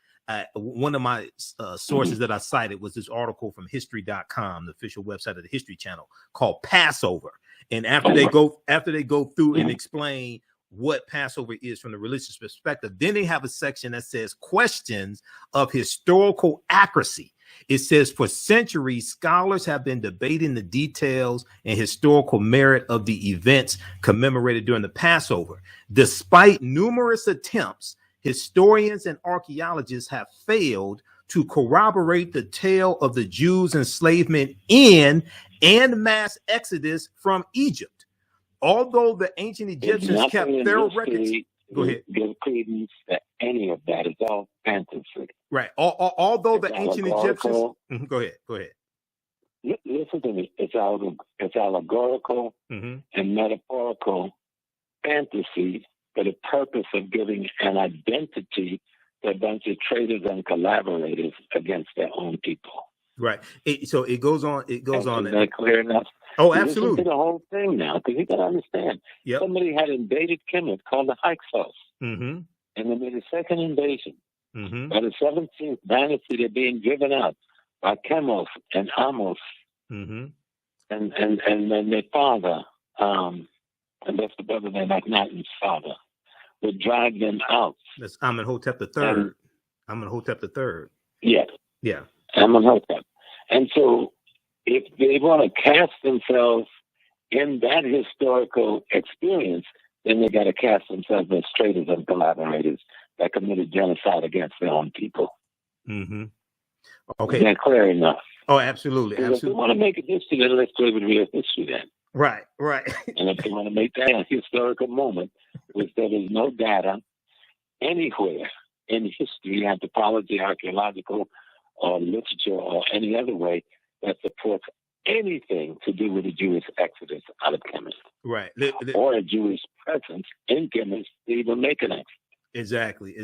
one of my sources that I cited was this article from history.com, the official website of the History Channel, called Passover. And after they go through and explain what Passover is from the religious perspective, then they have a section that says questions of historical accuracy. It says, for centuries, scholars have been debating the details and historical merit of the events commemorated during the Passover. Despite numerous attempts, historians and archaeologists have failed to corroborate the tale of the Jews' enslavement in and mass exodus from Egypt. Although the ancient Egyptians kept thorough records. Go ahead. Give credence to any of that. It's all fantasy. Right. Although it's the ancient Egyptians. Go ahead. Go ahead. Listen to me. It's allegorical and metaphorical fantasy for the purpose of giving an identity to a bunch of traitors and collaborators against their own people. Right. So it goes on. It goes on. Is that clear enough? Oh, absolutely. Listen to the whole thing now, because you got to understand. Yep. Somebody had invaded Kemet called the Hyksos. And they made a second invasion. By the 17th dynasty, they're being driven out by Chemos and Amos and then their father, and that's the brother named Akhenaten's father, would drive them out. That's Amenhotep the Third. Amenhotep the Third. Yeah. Yeah. Amenhotep. And so if they want to cast themselves in that historical experience, then they got to cast themselves as traitors and collaborators that committed genocide against their own people. Okay. Is that clear enough? Oh, absolutely. Absolutely. If they want to make a history, then let's go with real history then. Right, right. And if they want to make that a historical moment, which there is no data anywhere in history, anthropology, archaeological, or literature, or any other way that supports anything to do with the Jewish exodus out of Kemet. Right. Or a Jewish presence in Kemet to even make an exodus. Exactly.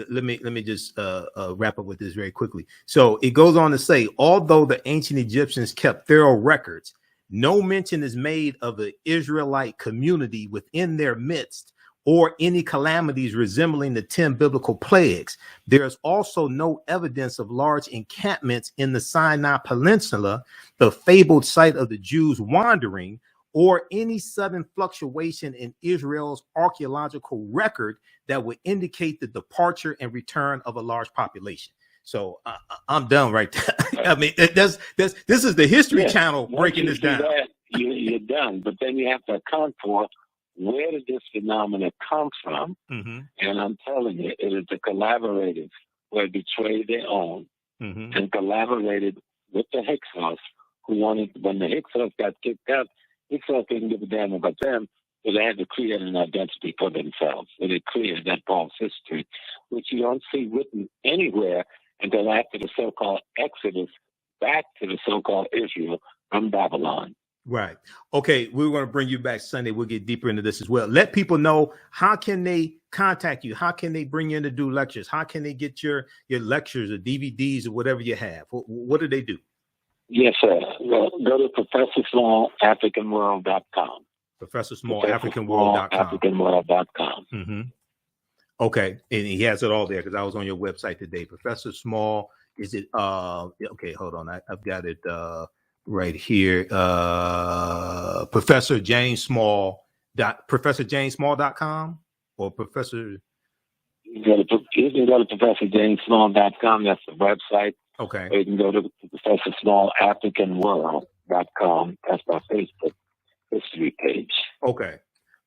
Let me just wrap up with this very quickly. So it goes on to say, although the ancient Egyptians kept thorough records, no mention is made of the Israelite community within their midst or any calamities resembling the 10 biblical plagues. There is also no evidence of large encampments in the Sinai Peninsula, the fabled site of the Jews wandering, or any sudden fluctuation in Israel's archaeological record that would indicate the departure and return of a large population. So I'm done right there. I mean, this is the History Channel breaking this down. You're done, but then you have to account for where did this phenomenon come from? And I'm telling you, it is the collaborators who had betrayed their own and collaborated with the Hyksos, who wanted, when the Hyksos got kicked out, Hyksos didn't give a damn about them, so they had to create an identity for themselves. So they created that false history, which you don't see written anywhere until after the so-called Exodus back to the so-called Israel from Babylon. Right. Okay. We're going to bring you back Sunday. We'll get deeper into this as well. Let people know, how can they contact you? How can they bring you in to do lectures? How can they get your lectures or DVDs or whatever you have? What do they do? Yes, sir. Well, go to ProfessorSmallAfricanWorld.com. ProfessorSmallAfricanWorld.com. Okay. And he has it all there because I was on your website today. Professor Small, is it? Okay, hold on. I've got it right here. Professor James Small. ProfessorJamesSmall.com or Professor. You can go to ProfessorJamesSmall.com. That's the website. Okay. Or you can go to ProfessorSmallAfricanWorld.com. That's my Facebook history page. Okay.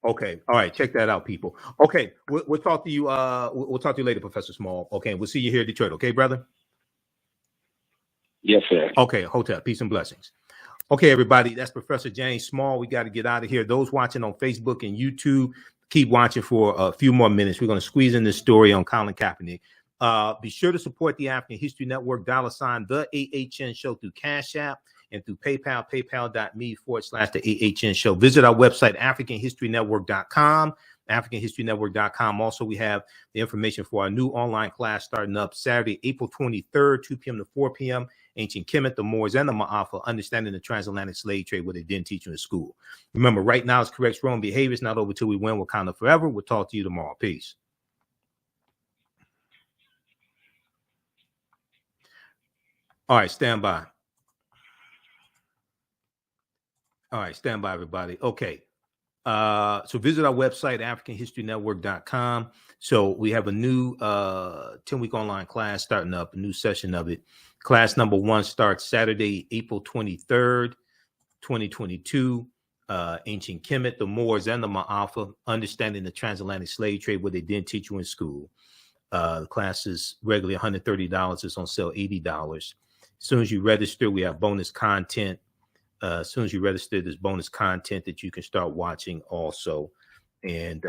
All right. Check that out, people. Okay. We'll talk to you. We'll talk to you later, Professor Small. Okay. We'll see you here in Detroit. Okay, brother? Yes, sir. Okay. Hotep. Peace and blessings. Okay, everybody. That's Professor James Small. We got to get out of here. Those watching on Facebook and YouTube, keep watching for a few more minutes. We're going to squeeze in this story on Colin Kaepernick. Be sure to support the African History Network, $ TheAHNShow through Cash App and through PayPal, paypal.me/TheAHNShow. Visit our website, AfricanHistoryNetwork.com, AfricanHistoryNetwork.com. Also, we have the information for our new online class starting up Saturday, April 23rd, 2 p.m. to 4 p.m. Ancient Kemet, the Moors, and the Maafa, understanding the transatlantic slave trade, what they didn't teach you in school. Remember, right now it's correct wrong behavior. It's not over till we win. Wakanda forever. We'll talk to you tomorrow. Peace. All right, stand by. All right, stand by, everybody. Okay. So visit our website, AfricanHistoryNetwork.com. So we have a new 10-week online class starting up, a new session of it. Class number 1 starts Saturday, April 23rd, 2022. Ancient Kemet, the Moors, and the Maafa, understanding the transatlantic slave trade, what they didn't teach you in school. The class is regularly $130. It's on sale $80. As soon as you register, we have bonus content. As soon as you register, there's bonus content that you can start watching also. And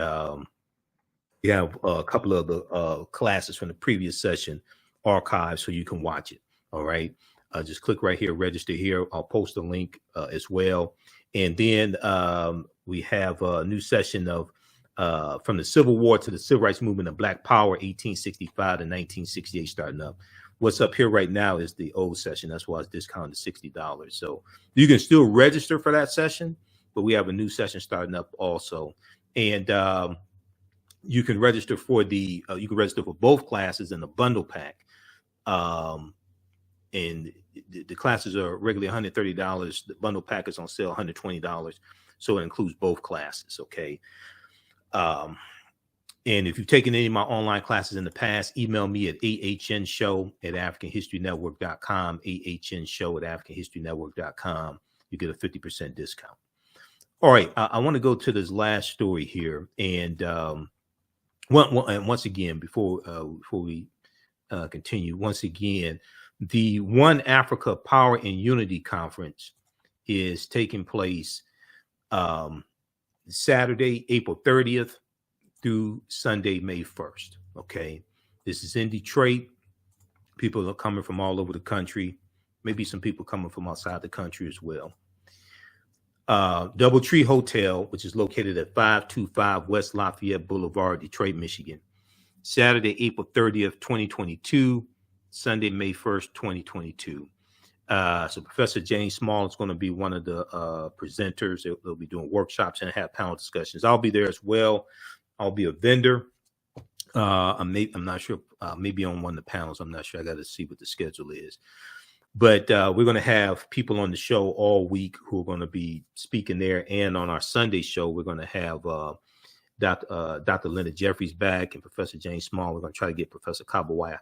you have a couple of the classes from the previous session archived so you can watch it. All right. Just click right here, register here. I'll post a link as well. And then we have a new session of from the Civil War to the Civil Rights Movement of Black Power, 1865 to 1968 starting up. What's up here right now is the old session. That's why it's discounted to $60. So you can still register for that session, but we have a new session starting up also. And you can register for the you can register for both classes in the bundle pack. And the classes are regularly $130. The bundle pack is on sale $120. So it includes both classes. Okay. And if you've taken any of my online classes in the past, email me at AHNshow@AfricanHistoryNetwork.com, AHNshow@AfricanHistoryNetwork.com. You get a 50% discount. All right. I want to go to this last story here. And once again, before we continue, once again, the One Africa Power and Unity Conference is taking place Saturday, April 30th through Sunday, May 1st. Okay. This is in Detroit. People are coming from all over the country. Maybe some people coming from outside the country as well. Doubletree Hotel, which is located at 525 West Lafayette Boulevard, Detroit, Michigan. Saturday, April 30th, 2022. Sunday, May 1st, 2022. So Professor James Small is going to be one of the presenters. They'll be doing workshops and have panel discussions. I'll be there as well. I'll be a vendor. I'm not sure. Maybe on one of the panels. I'm not sure. I got to see what the schedule is. But we're going to have people on the show all week who are going to be speaking there. And on our Sunday show, we're going to have Dr. Linda Jeffries back and Professor James Small. We're going to try to get Professor Kaba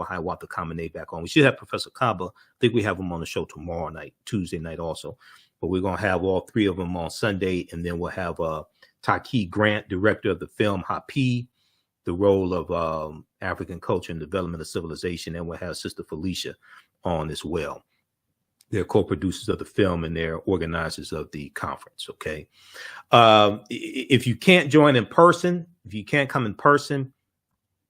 Hiawatha Kamene back on. We should have Professor Kaba. I think we have him on the show tomorrow night, Tuesday night also. But we're going to have all three of them on Sunday. And then we'll have Taki Grant, director of the film Hapi, the role of African culture and development of civilization. And we'll have Sister Felicia on as well. They're co-producers of the film and they're organizers of the conference. Okay. If you can't join in person, if you can't come in person,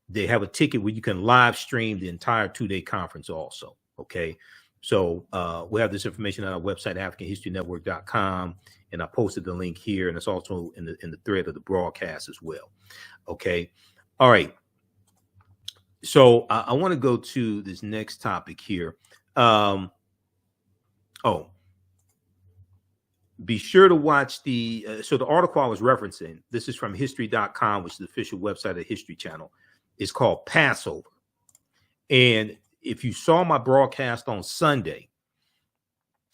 they have a ticket where you can live stream the entire 2-day conference also. Okay. So we have this information on our website, AfricanHistoryNetwork.com, and I posted the link here, and it's also in the thread of the broadcast as well. Okay. All right. So I want to go to this next topic here. Be sure to watch the article I was referencing. This is from history.com, which is the official website of the History Channel. It's called Passover. And if you saw my broadcast on Sunday,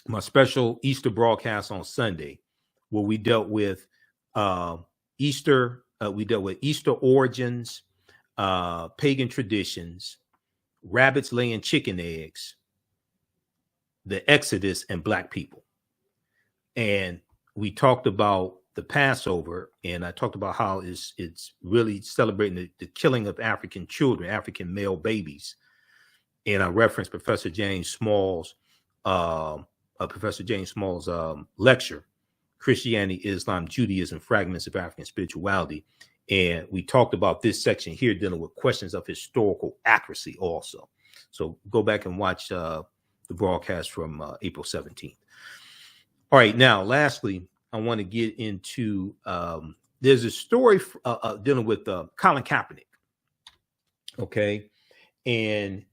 my special Easter broadcast on Sunday, where we dealt with Easter, we dealt with Easter origins, pagan traditions, rabbits laying chicken eggs, the Exodus, and Black people. And we talked about the Passover, and I talked about how it's really celebrating the killing of African children, African male babies. And I referenced Professor James Small's lecture, Christianity, Islam, Judaism, Fragments of African Spirituality. And we talked about this section here dealing with questions of historical accuracy also. So go back and watch the broadcast from April 17th. All right. Now, lastly, I want to get into there's a story dealing with Colin Kaepernick. Okay. And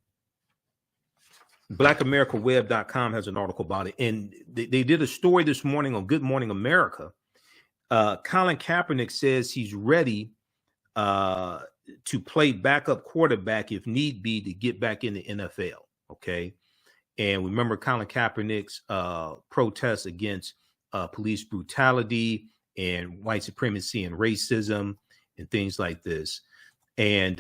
BlackAmericaWeb.com has an article about it. And they did a story this morning on Good Morning America. Colin Kaepernick says he's ready to play backup quarterback if need be to get back in the NFL. Okay. And remember Colin Kaepernick's protests against police brutality and white supremacy and racism and things like this. And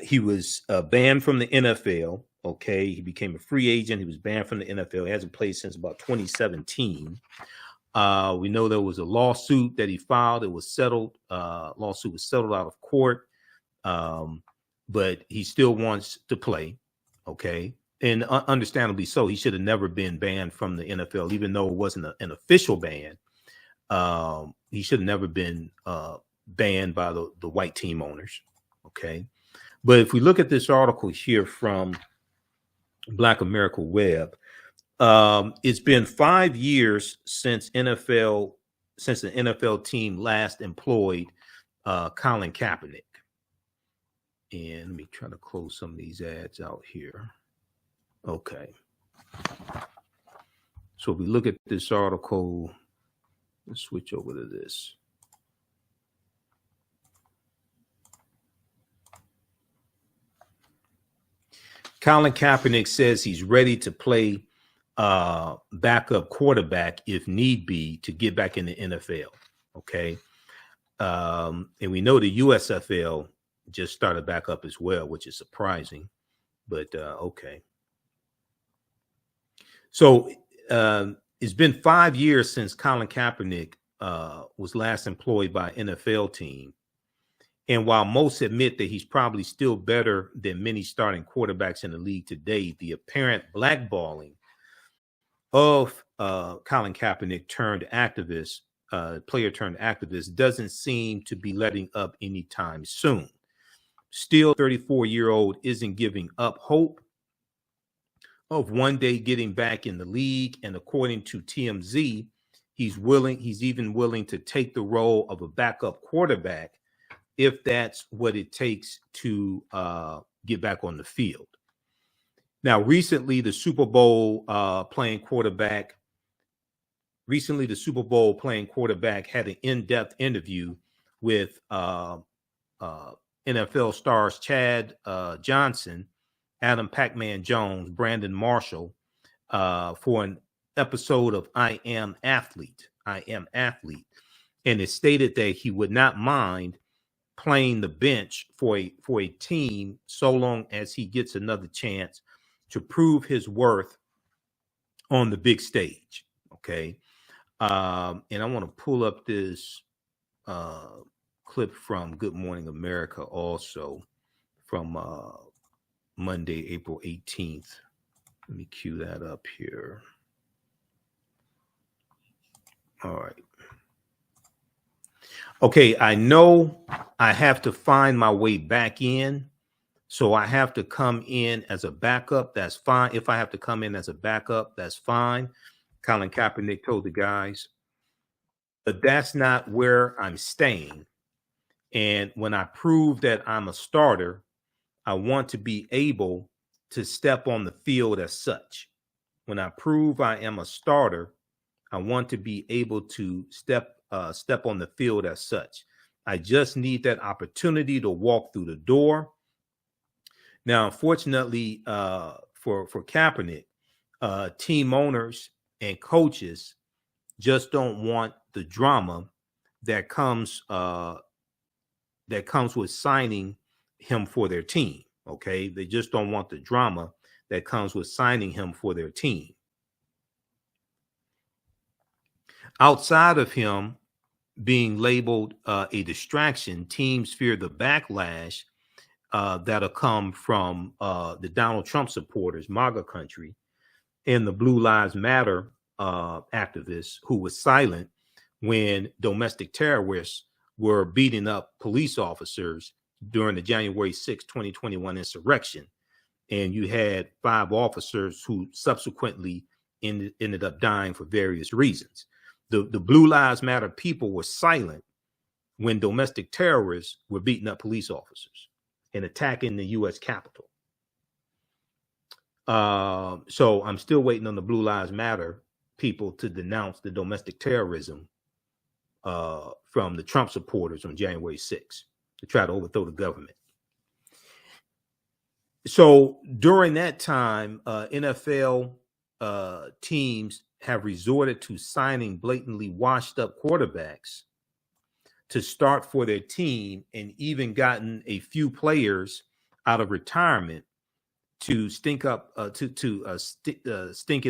he was banned from the NFL. Okay. He became a free agent. He was banned from the NFL. He hasn't played since about 2017. We know there was a lawsuit that he filed. It was settled. Lawsuit was settled out of court. but he still wants to play. Okay. And understandably so. He should have never been banned from the NFL, even though it wasn't an official ban. He should have never been banned by the white team owners. Okay. But if we look at this article here from Black America Web, it's been 5 years since the NFL team last employed Colin Kaepernick. And let me try to close some of these ads out here. Okay. So if we look at this article, let's switch over to this. Colin Kaepernick says he's ready to play backup quarterback if need be to get back in the NFL. Okay. And we know the USFL just started back up as well, which is surprising, but okay. So it's been 5 years since Colin Kaepernick was last employed by an NFL team. And while most admit that he's probably still better than many starting quarterbacks in the league today, the apparent blackballing of Colin Kaepernick player turned activist, doesn't seem to be letting up anytime soon. Still, 34-year-old isn't giving up hope of one day getting back in the league. And according to TMZ, he's even willing to take the role of a backup quarterback if that's what it takes to get back on the field. Now, recently, the Super Bowl playing quarterback had an in-depth interview with NFL stars Chad Johnson, Adam Pac-Man Jones, Brandon Marshall for an episode of I Am Athlete. And it stated that he would not mind playing the bench for a team so long as he gets another chance to prove his worth on the big stage. Okay. And I want to pull up this clip from Good Morning America also from Monday, April 18th. Let me cue that up here. All right. Okay, I know I have to find my way back in, so I have to come in as a backup. That's fine. If I have to come in as a backup, that's fine. Colin Kaepernick told the guys. But that's not where I'm staying. And when I prove that I'm a starter, I want to be able to step on the field as such. When I prove I am a starter, I want to be able to step on the field as such. I just need that opportunity to walk through the door. Now, unfortunately, for Kaepernick, team owners and coaches just don't want the drama that comes with signing him for their team. Okay, they just don't want the drama that comes with signing him for their team. Outside of him being labeled a distraction, teams fear the backlash that'll come from the Donald Trump supporters, MAGA country, and the Blue Lives Matter activists who were silent when domestic terrorists were beating up police officers during the January 6, 2021 insurrection. And you had 5 officers who subsequently ended up dying for various reasons. The Blue Lives Matter people were silent when domestic terrorists were beating up police officers and attacking the U.S. Capitol. So I'm still waiting on the Blue Lives Matter people to denounce the domestic terrorism from the Trump supporters on January 6th to try to overthrow the government. So during that time, NFL teams have resorted to signing blatantly washed up quarterbacks to start for their team, and even gotten a few players out of retirement to stink it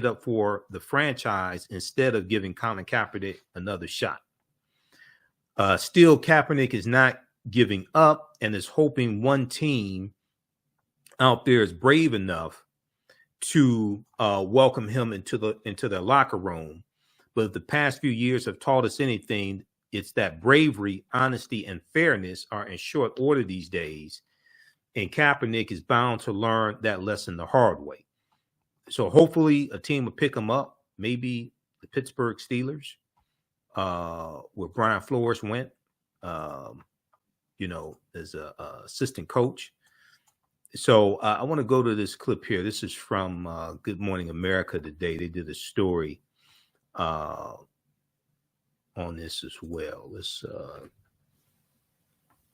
up for the franchise instead of giving Colin Kaepernick another shot. Still, Kaepernick is not giving up and is hoping one team out there is brave enough to welcome him into their locker room. But if the past few years have taught us anything, it's that bravery, honesty, and fairness are in short order these days. And Kaepernick is bound to learn that lesson the hard way. So hopefully a team will pick him up, maybe the Pittsburgh Steelers, where Brian Flores went, as a assistant coach. So I want to go to this clip here. This is from Good Morning America today. They did a story on this as well. Let's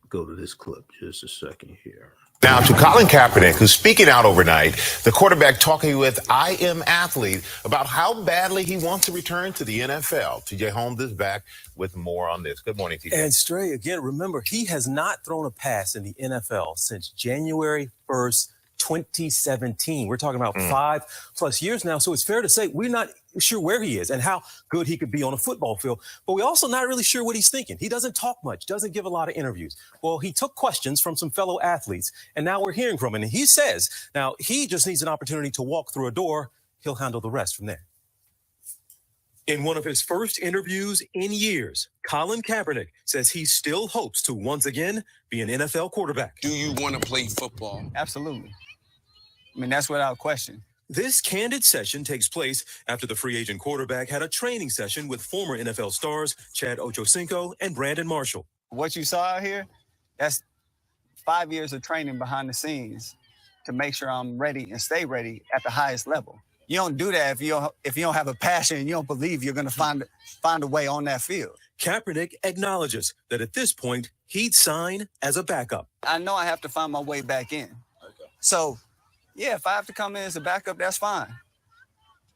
go to this clip just a second here. Now to Colin Kaepernick, who's speaking out overnight, the quarterback talking with I Am Athlete about how badly he wants to return to the NFL. TJ Holmes is back with more on this. Good morning, TJ. And Stray, again, remember, he has not thrown a pass in the NFL since January 1st, 2017. We're talking about 5+ years now. So it's fair to say we're not sure where he is and how good he could be on a football field. But we're also not really sure what he's thinking. He doesn't talk much, doesn't give a lot of interviews. Well, he took questions from some fellow athletes, and now we're hearing from him. And he says now he just needs an opportunity to walk through a door. He'll handle the rest from there. In one of his first interviews in years, Colin Kaepernick says he still hopes to once again be an NFL quarterback. Do you want to play football? Absolutely. I mean, that's without question. This candid session takes place after the free agent quarterback had a training session with former NFL stars Chad Ochocinco and Brandon Marshall. What you saw out here, that's 5 years of training behind the scenes to make sure I'm ready and stay ready at the highest level. You don't do that if you don't have a passion and you don't believe you're going to find a way on that field. Kaepernick acknowledges that at this point, he'd sign as a backup. I know I have to find my way back in. Okay. So, yeah, if I have to come in as a backup, that's fine.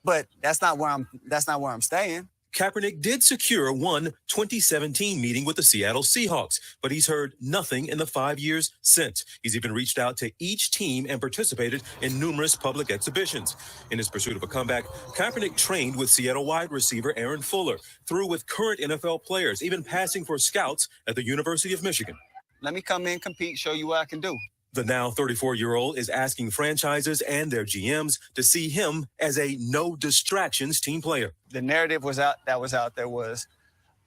But that's not where I'm staying. Kaepernick did secure one 2017 meeting with the Seattle Seahawks, but he's heard nothing in the 5 years since. He's even reached out to each team and participated in numerous public exhibitions. In his pursuit of a comeback, Kaepernick trained with Seattle wide receiver Aaron Fuller, through with current NFL players, even passing for scouts at the University of Michigan. Let me come in, compete, show you what I can do. The now 34-year-old is asking franchises and their GMs to see him as a no distractions team player. The narrative was out there was,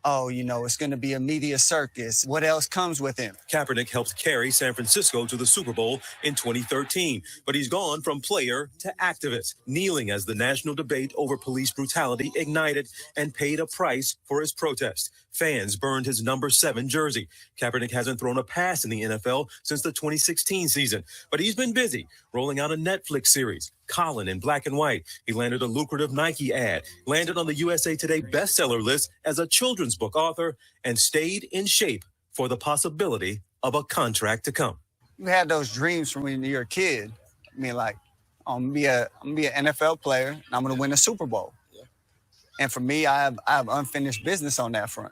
oh, it's going to be a media circus. What else comes with him? Kaepernick helped carry San Francisco to the Super Bowl in 2013, but he's gone from player to activist, kneeling as the national debate over police brutality ignited and paid a price for his protest. Fans burned his number 7 jersey. Kaepernick hasn't thrown a pass in the NFL since the 2016 season, but he's been busy rolling out a Netflix series, Colin in black and white. He landed a lucrative Nike ad, landed on the USA Today bestseller list as a children's book author, and stayed in shape for the possibility of a contract to come. You had those dreams from when you're a kid. I mean, like, I'm gonna be an NFL player, and I'm gonna win a Super Bowl. Yeah. And for me, I have unfinished business on that front.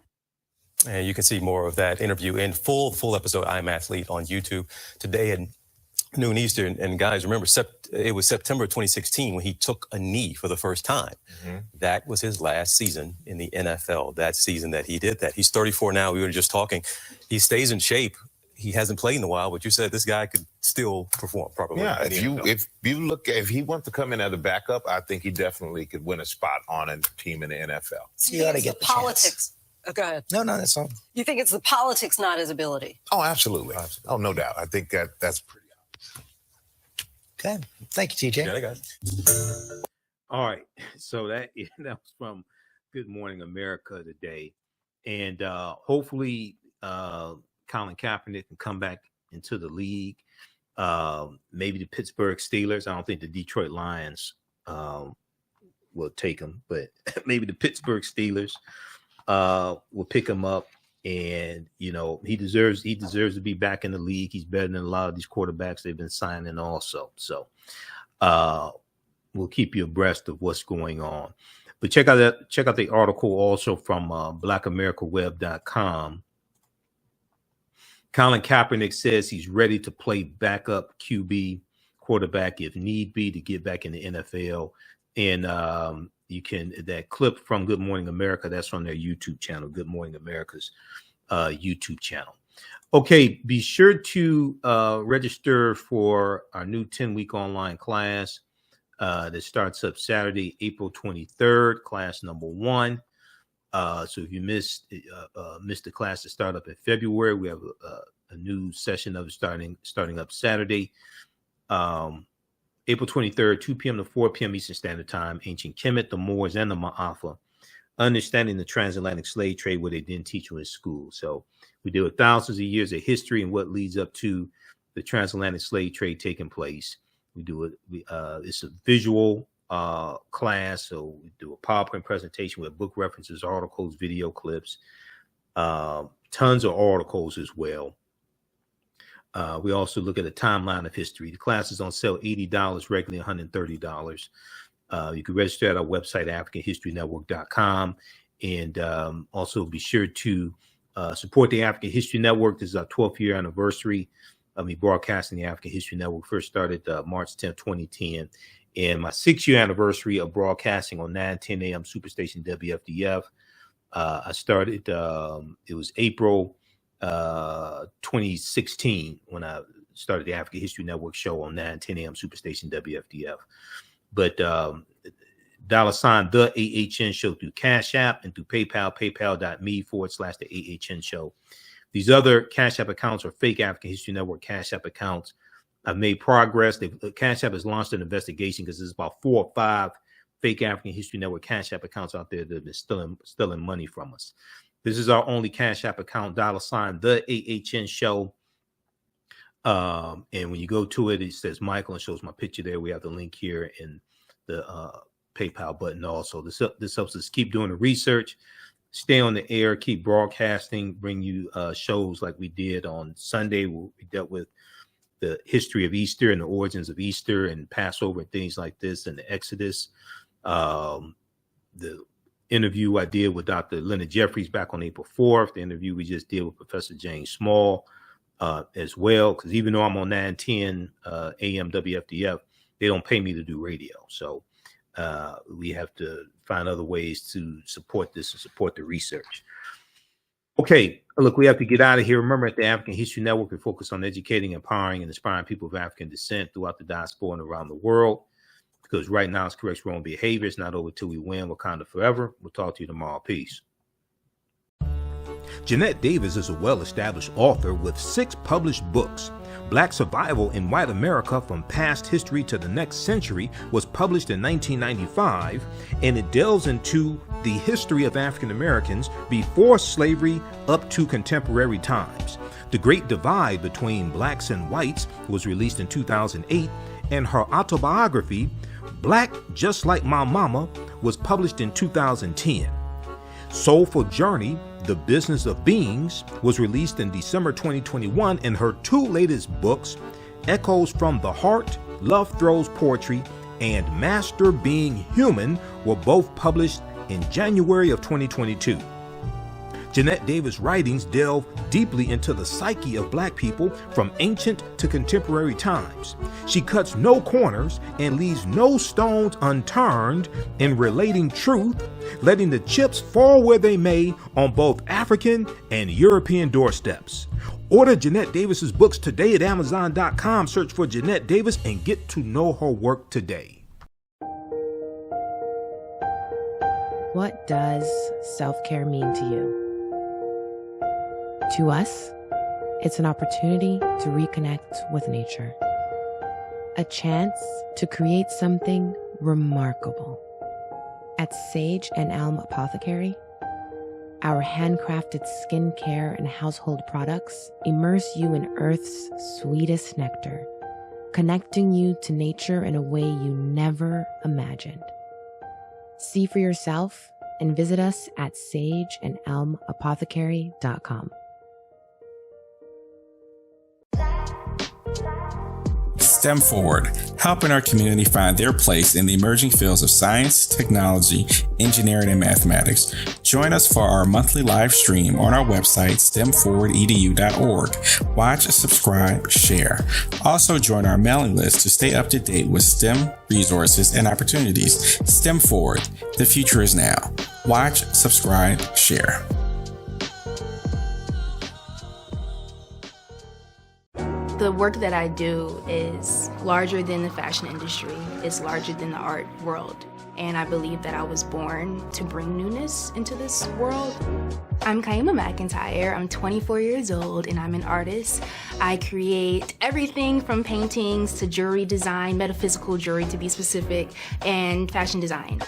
And you can see more of that interview in full episode I'm Athlete on YouTube today at noon Eastern. And guys, remember, it was September 2016 when he took a knee for the first time. Mm-hmm. That was his last season in the NFL, that season that he did that. He's 34 now. We were just talking. He stays in shape. He hasn't played in a while, but you said this guy could still perform properly. Yeah, if he wants to come in as a backup, I think he definitely could win a spot on a team in the NFL. So you ought to get the politics. Oh, go ahead. No, that's all. You think it's the politics, not his ability? Oh, absolutely. Oh, no doubt. I think that's pretty obvious. Okay. Thank you, TJ. Yeah, guys. All right. So that was from Good Morning America today. And hopefully Colin Kaepernick can come back into the league. Maybe the Pittsburgh Steelers. I don't think the Detroit Lions will take him, but maybe the Pittsburgh Steelers will pick him up, and he deserves to be back in the league. He's better than a lot of these quarterbacks they've been signing also. So we'll keep you abreast of what's going on. But check out the article also from blackamericaweb.com. Colin Kaepernick says he's ready to play backup QB quarterback if need be to get back in the NFL. And that clip from Good Morning America, that's on their YouTube channel, Good Morning America's YouTube channel. Okay, be sure to register for our new 10-week online class that starts up Saturday, April 23rd, class number 1. So if you missed the class that started up in February, we have a new session of it starting up Saturday, April 23rd, 2 p.m. to 4 p.m. Eastern Standard Time. Ancient Kemet, the Moors, and the Maafa. Understanding the transatlantic slave trade, where they didn't teach you in school. So we deal with thousands of years of history and what leads up to the transatlantic slave trade taking place. We do it. It's a visual class, so we do a PowerPoint presentation with book references, articles, video clips, tons of articles as well. We also look at a timeline of history. The class is on sale $80, regularly $130. You can register at our website, AfricanHistoryNetwork.com, and also be sure to support the African History Network. This is our 12th year anniversary of me broadcasting the African History Network. First started March 10th, 2010. And my 6-year anniversary of broadcasting on 9:10 a.m. Superstation WFDF. I started, it was April 2016 when I started the African History Network show on 9:10 a.m. Superstation WFDF. But $TheAHNShow through Cash App and through PayPal, paypal.me/TheAHNShow. These other Cash App accounts are fake African History Network Cash App accounts. I've made progress. Cash App has launched an investigation because there's about 4 or 5 fake African History Network Cash App accounts out there that have been stealing money from us. This is our only Cash App account, $TheAHNShow. And when you go to it, it says Michael and shows my picture there. We have the link here in the PayPal button also. This helps us keep doing the research, stay on the air, keep broadcasting, bring you shows like we did on Sunday. We dealt with the history of Easter and the origins of Easter and Passover and things like this, and the Exodus. The interview I did with Dr. Leonard Jeffries back on April 4th, the interview we just did with Professor James Small as well, because even though I'm on 9:10 a.m. WFDF, they don't pay me to do radio. So we have to find other ways to support this and support the research. Okay, look, we have to get out of here. Remember, at the African History Network, we focus on educating, empowering, and inspiring people of African descent throughout the diaspora and around the world. Because right now it's correct wrong behavior. It's not over till we win. Wakanda forever. We'll talk to you tomorrow. Peace. Jeanette Davis is a well-established author with 6 published books. Black Survival in White America from Past History to the Next Century was published in 1995, and it delves into the history of African Americans before slavery up to contemporary times. The Great Divide Between Blacks and Whites was released in 2008, and her autobiography, Black Just Like My Mama, was published in 2010. Soulful Journey, The Business of Beings, was released in December 2021, and her 2 latest books, Echoes from the Heart, Love Throws Poetry, and Master Being Human, were both published in January of 2022. Jeanette Davis' writings delve deeply into the psyche of Black people from ancient to contemporary times. She cuts no corners and leaves no stones unturned in relating truth, letting the chips fall where they may on both African and European doorsteps. Order Jeanette Davis's books today at Amazon.com. Search for Jeanette Davis and get to know her work today. What does self-care mean to you? To us, it's an opportunity to reconnect with nature. A chance to create something remarkable. At Sage and Elm Apothecary, our handcrafted skincare and household products immerse you in Earth's sweetest nectar, connecting you to nature in a way you never imagined. See for yourself and visit us at sageandelmapothecary.com. STEM Forward, helping our community find their place in the emerging fields of science, technology, engineering, and mathematics. Join us for our monthly live stream on our website, stemforwardedu.org. Watch, subscribe, share. Also join our mailing list to stay up to date with STEM resources and opportunities. STEM Forward, the future is now. Watch, subscribe, share. The work that I do is larger than the fashion industry. It's larger than the art world. And I believe that I was born to bring newness into this world. I'm Kaima McIntyre. I'm 24 years old and I'm an artist. I create everything from paintings to jewelry design, metaphysical jewelry to be specific, and fashion design.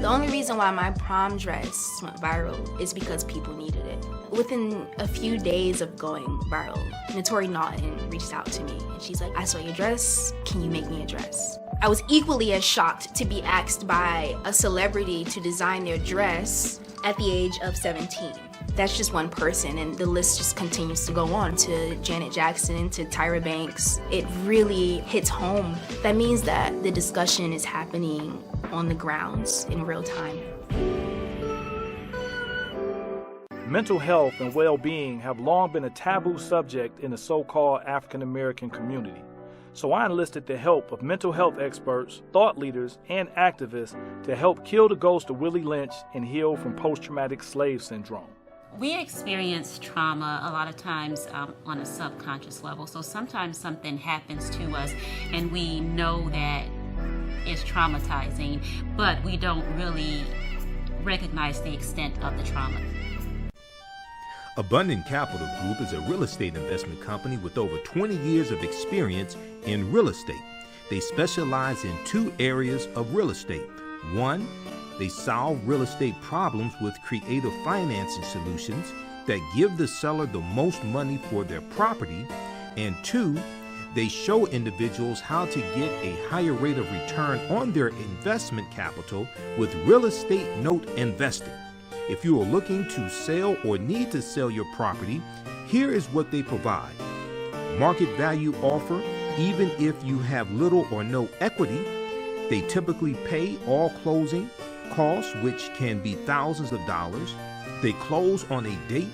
The only reason why my prom dress went viral is because people needed it. Within a few days of going viral, Notori Naughton reached out to me and she's like, I saw your dress, can you make me a dress? I was equally as shocked to be asked by a celebrity to design their dress at the age of 17. That's just one person, and the list just continues to go on, to Janet Jackson, to Tyra Banks. It really hits home. That means that the discussion is happening on the grounds in real time. Mental health and well-being have long been a taboo subject in the so-called African American community. So I enlisted the help of mental health experts, thought leaders, and activists to help kill the ghost of Willie Lynch and heal from post-traumatic slave syndrome. We experience trauma a lot of times on a subconscious level. So sometimes something happens to us and we know that it's traumatizing, but we don't really recognize the extent of the trauma. Abundant Capital Group is a real estate investment company with over 20 years of experience in real estate. They specialize in two areas of real estate. One, they solve real estate problems with creative financing solutions that give the seller the most money for their property. And two, they show individuals how to get a higher rate of return on their investment capital with real estate note investing. If you are looking to sell or need to sell your property, here is what they provide. Market value offer, even if you have little or no equity. They typically pay all closing costs, which can be thousands of dollars. They close on a date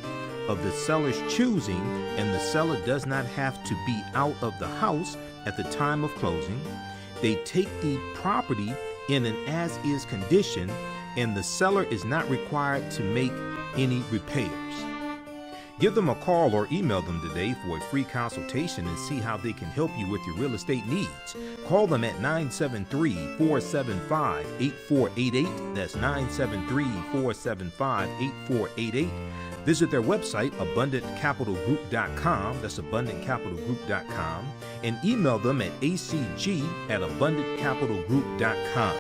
of the seller's choosing, and the seller does not have to be out of the house at the time of closing. They take the property in an as-is condition, and the seller is not required to make any repairs. Give them a call or email them today for a free consultation and see how they can help you with your real estate needs. Call them at 973-475-8488. That's 973-475-8488. Visit their website, abundantcapitalgroup.com. That's abundantcapitalgroup.com. And email them at acg@abundantcapitalgroup.com.